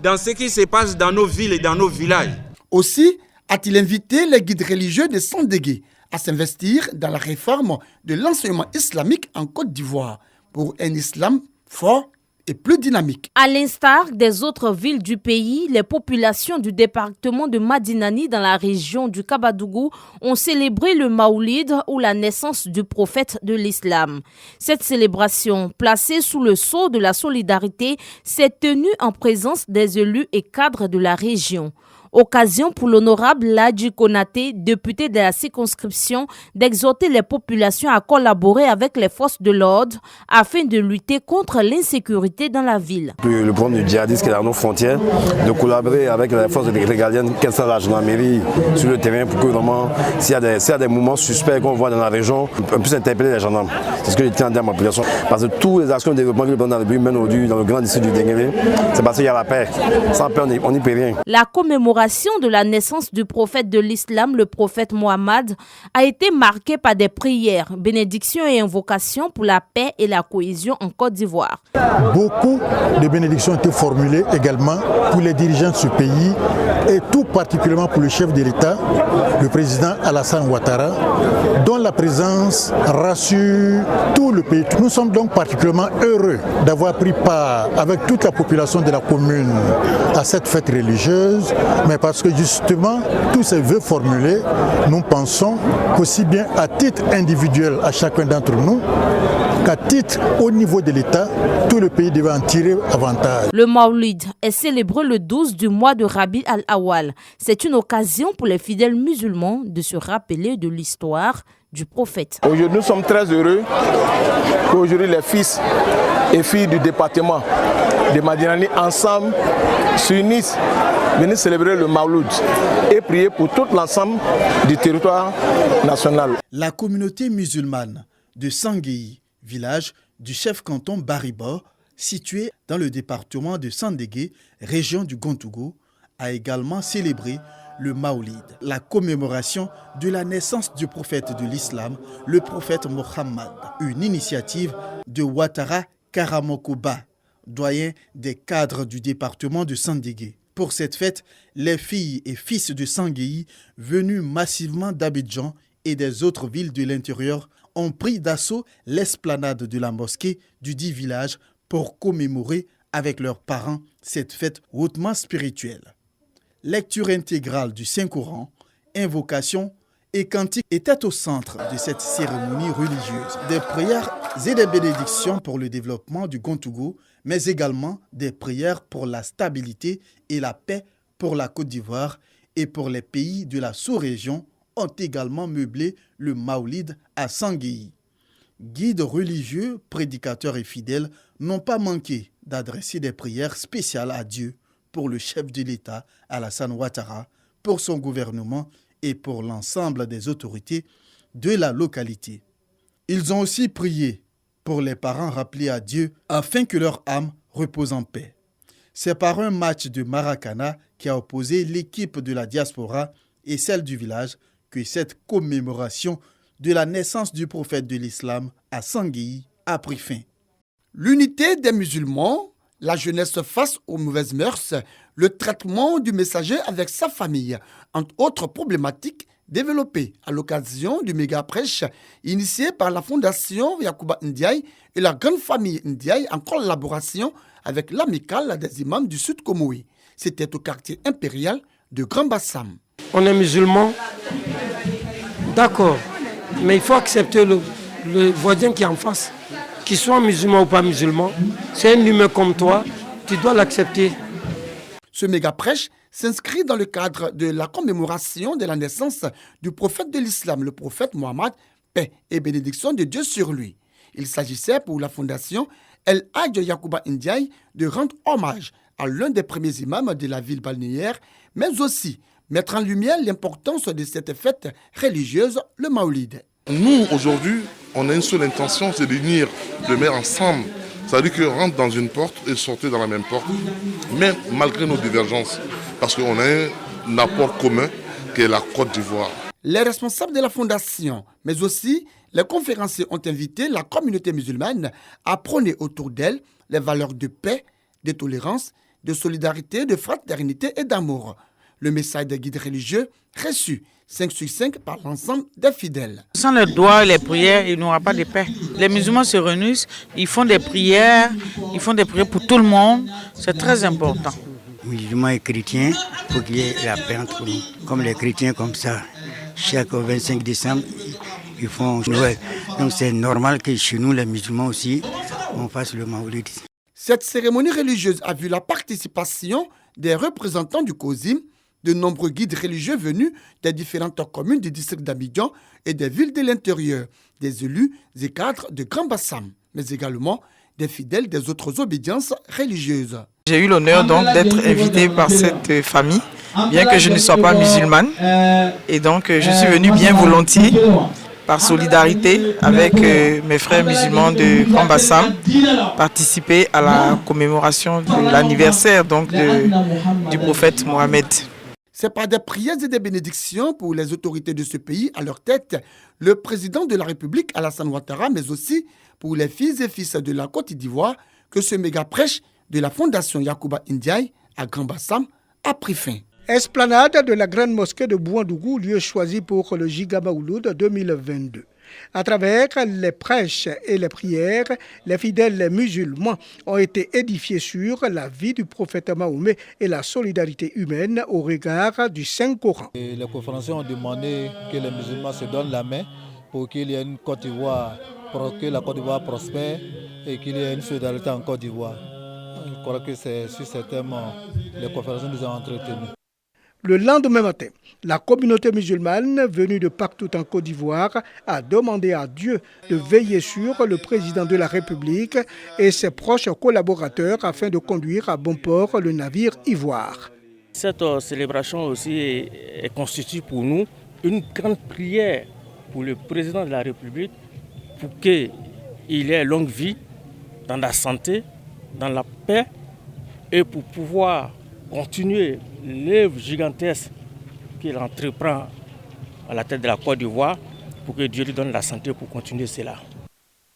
dans ce qui se passe dans nos villes et dans nos villages. Aussi, a-t-il invité les guides religieux de Sandégui à s'investir dans la réforme de l'enseignement islamique en Côte d'Ivoire pour un islam fort et plus dynamique. À l'instar des autres villes du pays, les populations du département de Madinani dans la région du Kabadougou ont célébré le Maoulid ou la naissance du prophète de l'islam. Cette célébration, placée sous le sceau de la solidarité, s'est tenue en présence des élus et cadres de la région. Occasion pour l'honorable Ladji Konaté, député de la circonscription, d'exhorter les populations à collaborer avec les forces de l'ordre afin de lutter contre l'insécurité dans la ville. Le problème du djihadisme qui est dans nos frontières, de collaborer avec les forces régaliennes, qu'elles soient la gendarmerie sur le terrain pour que vraiment, s'il y a des mouvements suspects qu'on voit dans la région, on puisse interpeller les gendarmes. C'est ce que je tiens à dire à ma population. Parce que toutes les actions de développement que le président de la République mène aujourd'hui dans le grand district du Denguéré, c'est parce qu'il y a la paix. Sans paix, on n'y peut rien. La commémoration de la naissance du prophète de l'islam, le prophète Mohammed, a été marquée par des prières, bénédictions et invocations pour la paix et la cohésion en Côte d'Ivoire. Beaucoup de bénédictions ont été formulées également pour les dirigeants de ce pays et tout particulièrement pour le chef de l'État, le président Alassane Ouattara, dont la présence rassure tout le pays. Nous sommes donc particulièrement heureux d'avoir pris part avec toute la population de la commune à cette fête religieuse, mais parce que justement, tous ces vœux formulés, nous pensons qu'aussi bien à titre individuel à chacun d'entre nous, qu'à titre au niveau de l'État, tout le pays devait en tirer avantage. Le Maoulid est célébré le 12 du mois de Rabi al-Awwal. C'est une occasion pour les fidèles musulmans de se rappeler de l'histoire du prophète. Aujourd'hui, nous sommes très heureux qu'aujourd'hui les fils et filles du département de Madinani ensemble s'unissent, venir célébrer le Maouloud et prier pour tout l'ensemble du territoire national. La communauté musulmane de Sanguéi, village du chef-canton Bariba, situé dans le département de Sandégué, région du Gontougou, a également célébré le Maoulid, la commémoration de la naissance du prophète de l'islam, le prophète Mohammed, une initiative de Ouattara Karamokoba, doyen des cadres du département de Sandégué. Pour cette fête, les filles et fils de Sanguéi, venus massivement d'Abidjan et des autres villes de l'intérieur, ont pris d'assaut l'esplanade de la mosquée du dit village pour commémorer avec leurs parents cette fête hautement spirituelle. Lecture intégrale du Saint-Coran, invocation et cantique étaient au centre de cette cérémonie religieuse. Des prières et des bénédictions pour le développement du Gontougou, mais également des prières pour la stabilité et la paix pour la Côte d'Ivoire et pour les pays de la sous-région ont également meublé le Maoulid à Sanguéi. Guides religieux, prédicateurs et fidèles n'ont pas manqué d'adresser des prières spéciales à Dieu pour le chef de l'État, Alassane Ouattara, pour son gouvernement et pour l'ensemble des autorités de la localité. Ils ont aussi prié pour les parents rappelés à Dieu afin que leur âme repose en paix. C'est par un match de Maracana qui a opposé l'équipe de la diaspora et celle du village que cette commémoration de la naissance du prophète de l'islam à Sanguéi a pris fin. L'unité des musulmans, la jeunesse face aux mauvaises mœurs, le traitement du messager avec sa famille, entre autres problématiques développées à l'occasion du méga-prêche initié par la Fondation Yacouba Ndiaye et la grande famille Ndiaye en collaboration avec l'amicale des imams du Sud Comoé. C'était au quartier impérial de Grand Bassam. On est musulman, d'accord, mais il faut accepter le voisin qui est en face. Qu'il soit musulman ou pas musulman, c'est un humain comme toi, tu dois l'accepter. Ce méga-prêche s'inscrit dans le cadre de la commémoration de la naissance du prophète de l'islam, le prophète Mohammed, paix et bénédiction de Dieu sur lui. Il s'agissait pour la fondation El Hadj Yacouba Ndiaye de rendre hommage à l'un des premiers imams de la ville balnéaire, mais aussi mettre en lumière l'importance de cette fête religieuse, le Maoulid. Nous, aujourd'hui, on a une seule intention, c'est d'unir, de mettre ensemble. C'est-à-dire qu'on rentre dans une porte et sortir dans la même porte, même malgré nos divergences, parce qu'on a un apport commun qui est la Côte d'Ivoire. Les responsables de la fondation, mais aussi les conférenciers ont invité la communauté musulmane à prôner autour d'elle les valeurs de paix, de tolérance, de solidarité, de fraternité et d'amour. Le message des guides religieux reçu 5 sur 5 par l'ensemble des fidèles. Sans le doigt et les prières, il n'y aura pas de paix. Les musulmans se réunissent, ils font des prières pour tout le monde. C'est très important. Musulmans et chrétiens, il faut qu'il y ait la paix entre nous. Comme les chrétiens, comme ça, chaque 25 décembre, ils font Noël. Donc c'est normal que chez nous, les musulmans aussi, on fasse le Maoulid. Cette cérémonie religieuse a vu la participation des représentants du COSIM, de nombreux guides religieux venus des différentes communes du district d'Abidjan et des villes de l'intérieur, des élus et cadres de Grand Bassam, mais également des fidèles des autres obédiences religieuses. J'ai eu l'honneur donc d'être invité par cette famille, bien que je ne sois pas musulmane. Et donc je suis venue bien volontiers, par solidarité avec mes frères musulmans de Grand Bassam, participer à la commémoration de l'anniversaire donc du prophète Mohamed. C'est par des prières et des bénédictions pour les autorités de ce pays, à leur tête, le président de la République, Alassane Ouattara, mais aussi pour les filles et fils de la Côte d'Ivoire, que ce méga prêche de la Fondation Yacouba Ndiaye à Grand Bassam a pris fin. Esplanade de la grande mosquée de Bouandougou, lieu choisi pour le Giga Maouloud 2022. À travers les prêches et les prières, les fidèles musulmans ont été édifiés sur la vie du prophète Mahomet et la solidarité humaine au regard du Saint-Coran. Les conférenciers ont demandé que les musulmans se donnent la main pour qu'il y ait une Côte d'Ivoire, pour que la Côte d'Ivoire prospère et qu'il y ait une solidarité en Côte d'Ivoire. Je crois que c'est sur ce thème que les conférenciers nous ont entretenus. Le lendemain matin, la communauté musulmane venue de partout en Côte d'Ivoire a demandé à Dieu de veiller sur le président de la République et ses proches collaborateurs afin de conduire à bon port le navire Ivoire. Cette célébration aussi constitue pour nous une grande prière pour le président de la République pour qu'il ait longue vie dans la santé, dans la paix et pour pouvoir continuer l'œuvre gigantesque qu'il entreprend à la tête de la Côte d'Ivoire pour que Dieu lui donne la santé pour continuer cela.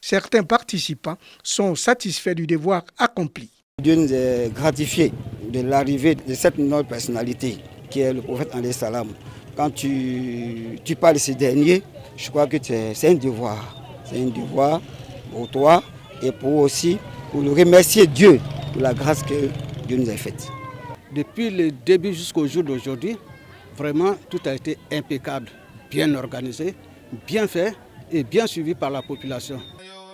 Certains participants sont satisfaits du devoir accompli. Dieu nous est gratifié de l'arrivée de cette noble personnalité qui est le prophète alayhi salam. Quand tu parles de ce dernier, je crois que c'est un devoir. C'est un devoir pour toi et pour le remercier Dieu pour la grâce que Dieu nous a faite. Depuis le début jusqu'au jour d'aujourd'hui, vraiment tout a été impeccable, bien organisé, bien fait et bien suivi par la population.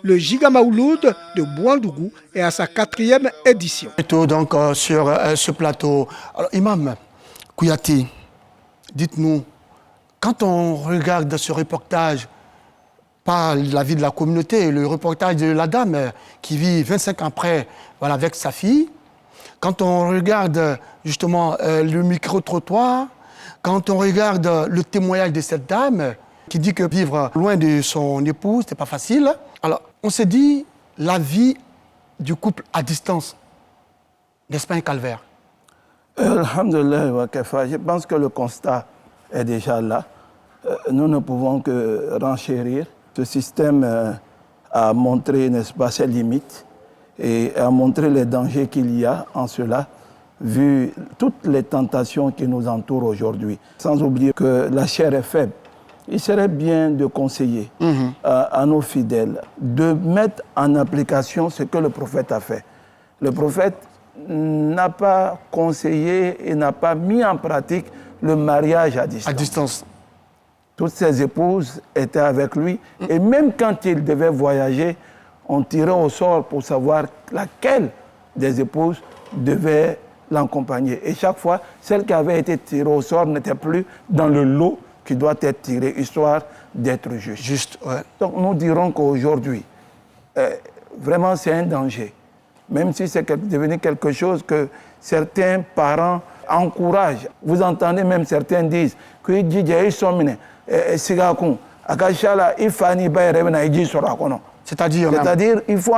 Le Giga Maouloud de Bouandougou est à sa 4e édition. Donc sur ce plateau, alors, Imam Kouyaté, dites-nous, quand on regarde ce reportage par la vie de la communauté, le reportage de la dame qui vit 25 ans après avec sa fille, quand on regarde justement le micro-trottoir, quand on regarde le témoignage de cette dame qui dit que vivre loin de son épouse, c'est pas facile. Alors, on s'est dit, la vie du couple à distance, n'est-ce pas un calvaire? Alhamdulillah, je pense que le constat est déjà là. Nous ne pouvons que renchérir. Ce système a montré, n'est-ce pas, ses limites et a montré les dangers qu'il y a en cela, vu toutes les tentations qui nous entourent aujourd'hui. Sans oublier que la chair est faible. Il serait bien de conseiller à nos fidèles de mettre en application ce que le prophète a fait. Le prophète n'a pas conseillé et n'a pas mis en pratique le mariage à distance. À distance. Toutes ses épouses étaient avec lui et même quand il devait voyager, on tirait au sort pour savoir laquelle des épouses devait l'accompagner. Et chaque fois, celle qui avait été tirée au sort n'était plus dans le lot qui doit être tiré, histoire d'être juste. Ouais. Donc nous dirons qu'aujourd'hui, vraiment c'est un danger. Même si c'est devenu quelque chose que certains parents encouragent. Vous entendez même certains disent que c'est-à-dire il faut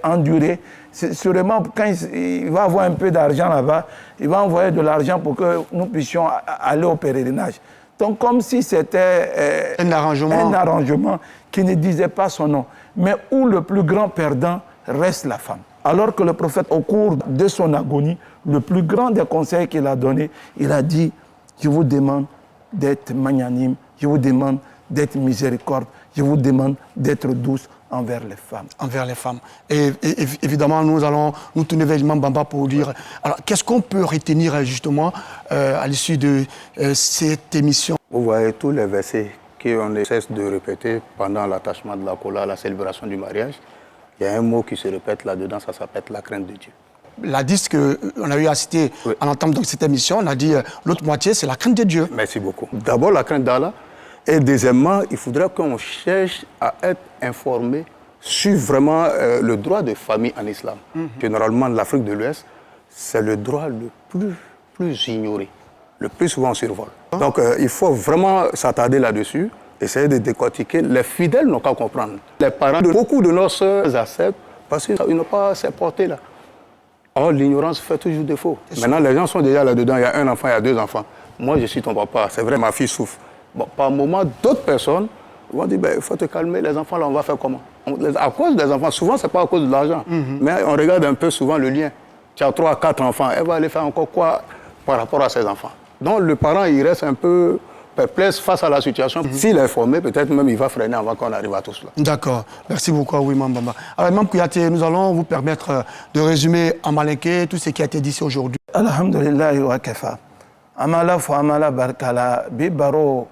endurer. Sûrement, quand il va avoir un peu d'argent là-bas, il va envoyer de l'argent pour que nous puissions aller au pèlerinage. Donc, comme si c'était un arrangement qui ne disait pas son nom, mais où le plus grand perdant reste la femme. Alors que le prophète, au cours de son agonie, le plus grand des conseils qu'il a donné, il a dit, je vous demande d'être magnanime, je vous demande d'être miséricorde, je vous demande d'être douce envers les femmes. Envers les femmes. Et évidemment, nous allons nous tourner vers l'imam Bamba pour dire, alors qu'est-ce qu'on peut retenir justement à l'issue de cette émission? Vous voyez tous les versets qu'on ne cesse de répéter pendant l'attachement de la Kola, la célébration du mariage. Il y a un mot qui se répète là-dedans, ça s'appelle la crainte de Dieu. La disque qu'on a eu à citer en entendant donc cette émission, on a dit l'autre moitié, c'est la crainte de Dieu. Merci beaucoup. D'abord, la crainte d'Allah. Et deuxièmement, il faudrait qu'on cherche à être informé sur vraiment le droit de famille en islam. Généralement, l'Afrique de l'Ouest, c'est le droit le plus ignoré. Le plus souvent on survole. Donc il faut vraiment s'attarder là-dessus, essayer de décortiquer. Les fidèles n'ont qu'à comprendre. Les parents de beaucoup de nos sœurs acceptent parce qu'ils n'ont pas ces portées-là. Or, l'ignorance fait toujours défaut. Maintenant, les gens sont déjà là-dedans. Il y a un enfant, il y a deux enfants. Moi, je suis ton papa. C'est vrai, ma fille souffre. Bon, par moment, d'autres personnes vont dire, il faut te calmer, les enfants, là, on va faire comment? À cause des enfants, souvent, ce n'est pas à cause de l'argent. Mais on regarde un peu souvent le lien. Tu as 3 à 4 enfants, elle va aller faire encore quoi par rapport à ses enfants? Donc, le parent, il reste un peu perplexe face à la situation. S'il est informé, peut-être même il va freiner avant qu'on arrive à tout cela. D'accord. Merci beaucoup, oui, Imam Bamba. Alors, Imam Kouyaté, nous allons vous permettre de résumer en malinké tout ce qui a été dit ici aujourd'hui. Alhamdulillah wa kafa. Amala fo amala barkala bi baro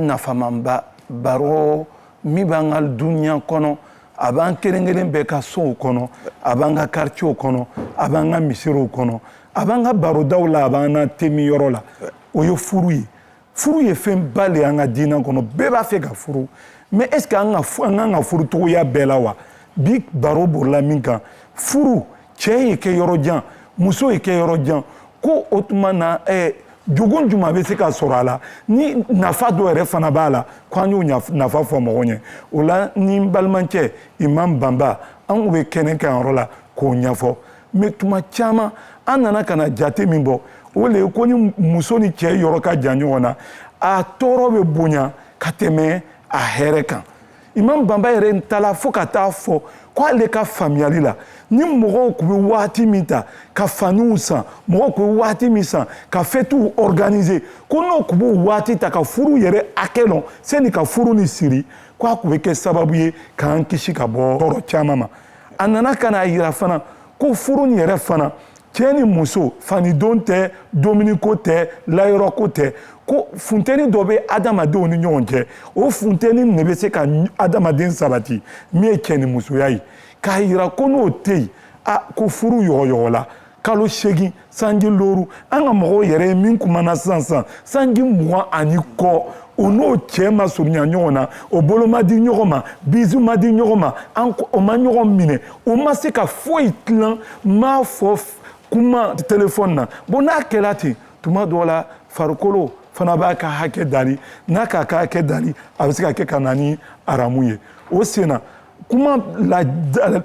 nafamamba baro mi bangal dunya kono aban kerengelen be ka so kono abanga quartier kono abanga misiro kono abanga baro dawla abana temi yorola oyo furu ye fɛn ba le an ka diinɛ kɔnɔ bɛɛ b'a fɛ ka furu mais est ce que an ka furu togoya bɛɛ la wa bi baro borila min kan furu cɛ ye kɛ yɔrɔ jan muso ye kɛ yɔrɔ jan ko o tuma na jogon juma bɛ se ka sɔrɔ a la ni nafa dɔ yɛrɛ fana b'a la ko an y'o nafa fɔ mɔgɔw ɲɛ o la ni n balimakɛ Imam Bamba an bɛ kɛnɛ kan yɔrɔ la k'o ɲɛfɔ mais tuma caman an nana ka na jate min bɔ o le ko ni muso ni cɛ yɔrɔ ka jan ɲɔgɔn na a tɔɔrɔ bɛ bonya ka tɛmɛ a hɛrɛ kan Imam Bamba yɛrɛ n tala fo ka taa fɔ ko ale ka faamuyali la ni mɔgɔw tun bɛ waati min ta ka faniw san mɔgɔw tun bɛ waati min san ka fêtes organiser ko n'o tun b'o waati ta ka furu yɛrɛ hakɛ lɔn sani ka furu ni siri ko a tun bɛ kɛ sababu ye k'an kisi ka bɔ tɔɔrɔ caman ma a nana ka na yira fana ko furu ni yɛrɛ fana cɛ ni muso fanidon tɛ dominiko tɛ layɔrɔko tɛ ko funteni dɔ bɛ adamadenw ni ɲɔgɔn cɛ o funteni ne bɛ se ka adamaden sabati min ye cɛ ni musoya ye k'a yira ko n'o tɛ yen ko furu yɔgɔyɔgɔ la kalo 8 sanji 6 an ka mɔgɔw yɛrɛ ye min kumana sisan sanji 20 ani kɔ o n'o cɛ ma surunya ɲɔgɔn na o bolo ma di ɲɔgɔn ma bisu ma di ɲɔgɔn ma o ma ɲɔgɔn minɛ o ma se ka foyi tilan m'a fɔ kuma téléphone na bon n'a kɛra ten tuma dɔw la farikolo fana b'a ka hakɛ dali n'a k'a ka hakɛ dali a bɛ se ka kɛ ka na ni aramu ye o sen na kuma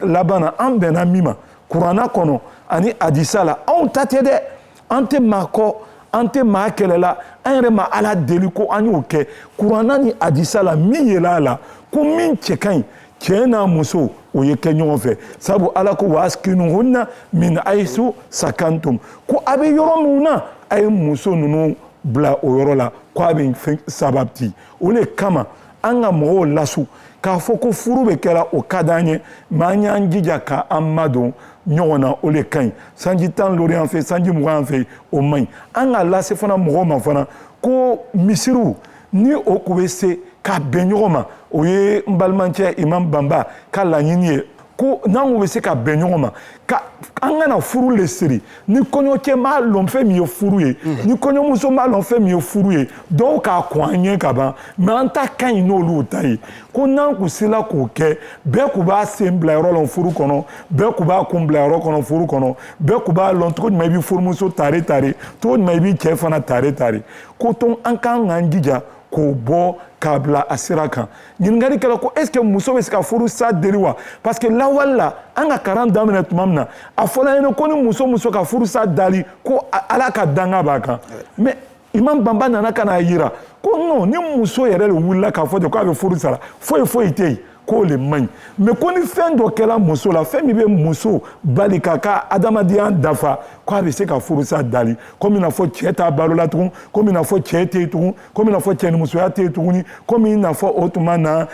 laban na an bɛnna min ma kuranna kɔnɔ ani hadisa la anw ta tɛ dɛ an tɛ maa kɔ an tɛ maa kɛlɛla an yɛrɛ ma ala deli ko an y'o kɛ kuranna ni hadisa la min yela a la ko min cɛ ka ɲi cɛ n'a muso o ye kɛ ɲɔgɔn fɛ sabu ala ko waskinuhunna min aisu sakantum ko a bɛ yɔrɔ min na a ye muso ninnu bila o yɔrɔ la ko a bɛ sabati o de kama an ka mɔgɔw lasu k'a fɔ ko furu bɛ kɛra o ka d'an ye mais an y'an jija k'an madon ɲɔgɔn na o de ka ɲi sanji 10 lori an fɛ sanji 20 an fɛ o man ɲi an ka lase fana mɔgɔw ma fana ko misiriw ni o tun bɛ se ka bɛn ɲɔgɔn ma o ye n balimakɛ Imam Bamba ka laɲini ye ko n'an bɛ se ka bɛn ɲɔgɔn ma ka an kana furu le siri ni kɔɲɔcɛ m'a lɔn fɛn min ye furu ye ni kɔɲɔmuso m'a lɔn fɛn min ye furu ye dɔw k'a kɔn an ɲɛ ka ban mais an ta ka ɲi n'olu ta ye ko n'an kun sela k'o kɛ bɛɛ kun b'a sen bila yɔrɔ lɔn furu kɔnɔ bɛɛ kun b'a kun bila yɔrɔ kɔnɔ furu kɔnɔ bɛɛ kun b'a lɔn cogo jumɛn i bɛ furumuso tare tare cogo jumɛn i bɛ cɛ fana tare tare ko to an k'an k'an jija k'o bɔ k'a bila a sira kan ɲininkali kɛra ko est ce que muso bɛ se ka furu sa deli wa parce que lawale la an ka karan daminɛ tuma min na a fɔla yen ko ni muso ka furu sa dali ko ala ka danga b'a kan mais Imam Bamba nana ka n'a yira ko non ni muso yɛrɛ de wulila k'a fɔ ten k'a bɛ furu sara foyi tɛ yen k'o le man ɲi mais ko ni fɛn dɔ kɛla muso la fɛn min bɛ muso bali k'a ka adamadenya dafa k'a bɛ se ka furusa dali komi i n'a fɔ cɛ t'a balo la tugun komi i n'a fɔ cɛ tɛ yen tugun komi i n'a fɔ cɛnimusoya tɛ yen tuguni komi i n'a fɔ o tuma na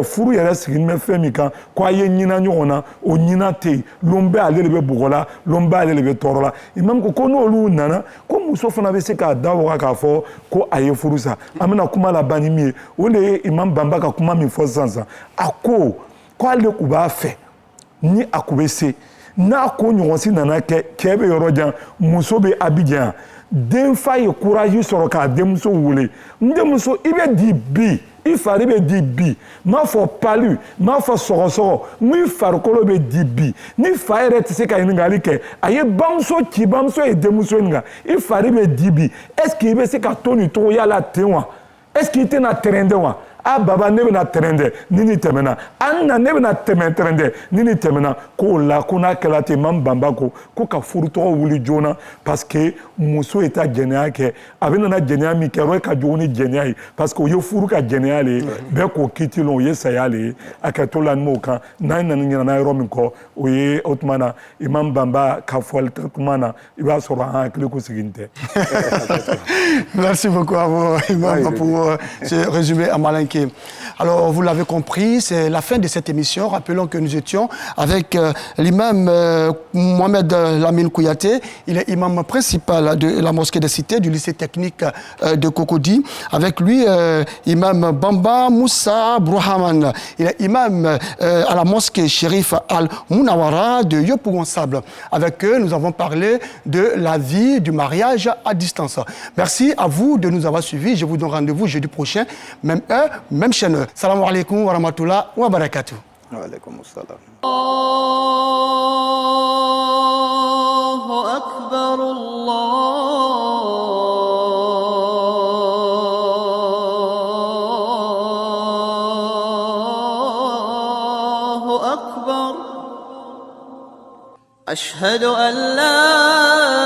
furu yɛrɛ sigilen bɛ fɛn min kan k'a ye ɲina ɲɔgɔn na o ɲina tɛ yen lon bɛɛ ale de bɛ bugɔ la lon bɛɛ ale de bɛ tɔɔrɔ la imamu ko n'olu nana ko muso fana bɛ se k'a da waga k'a fɔ ko a ye furusa an bɛna kuma laban ni min ye o de ye imam Bamba ka kuma min fɔ sisan a ko k'ale kun b'a fɛ ni a kun bɛ se n'a ko ɲɔgɔn si nana kɛ cɛ bɛ yɔrɔ jan muso bɛ Abidjan den fa ye courage sɔrɔ k'a denmuso wele n denmuso i bɛ di bi i fari bɛ di bi m'a fɔ palu m'a fɔ sɔgɔsɔgɔ n i farikolo bɛ di bi ni fa yɛrɛ tɛ se ka ɲininkali kɛ a ye bamuso ci bamuso ye denmuso ɲininka i fari bɛ di bi est ce que i bɛ se ka to nin cogoya la ten wa est ce que i tɛna tɛrɛn wa ah baba ne bɛna tɛrɛn dɛ ni nin tɛmɛna an na ne bɛna tɛmɛ tɛrɛn dɛ ni nin tɛmɛna k'o la ko n'a kɛla ten Imam Bamba ko ka furu tɔgɔ wuli joona parce que muso ye ta jɛnɛya kɛ a bɛ nana jɛnɛya min kɛ o ye ka jugu ni jɛnɛya ye parce que o ye furu ka jɛnɛya le ye bɛɛ k'o kiti lon o ye saya le ye a kɛ to la ni m'o kan n'an nana ɲinana yɔrɔ min kɔ o ye o tuma na Imam Bamba ka fɔli tuma na i b'a sɔrɔ an hakili ko sigin tɛ. Merci beaucoup à vous Imam pour ce résumé amalinqué. Alors, vous l'avez compris, c'est la fin de cette émission. Rappelons que nous étions avec l'imam Mohamed Lamine Kouyaté. Il est imam principal de la mosquée des cités, du lycée technique de Cocody. Avec lui, imam Bamba Moussa Brouhaman. Il est imam à la mosquée Chérif Al-Mounawara de Yopougon-Sable. Avec eux, nous avons parlé de la vie du mariage à distance. Merci à vous de nous avoir suivis. Je vous donne rendez-vous jeudi prochain, même heure, même chaîne. Salam alaikum wa rahmatullah wa barakatuh. Wa alaikum assalam. Allahu akbar, Allahu akbar. Ashhadu an la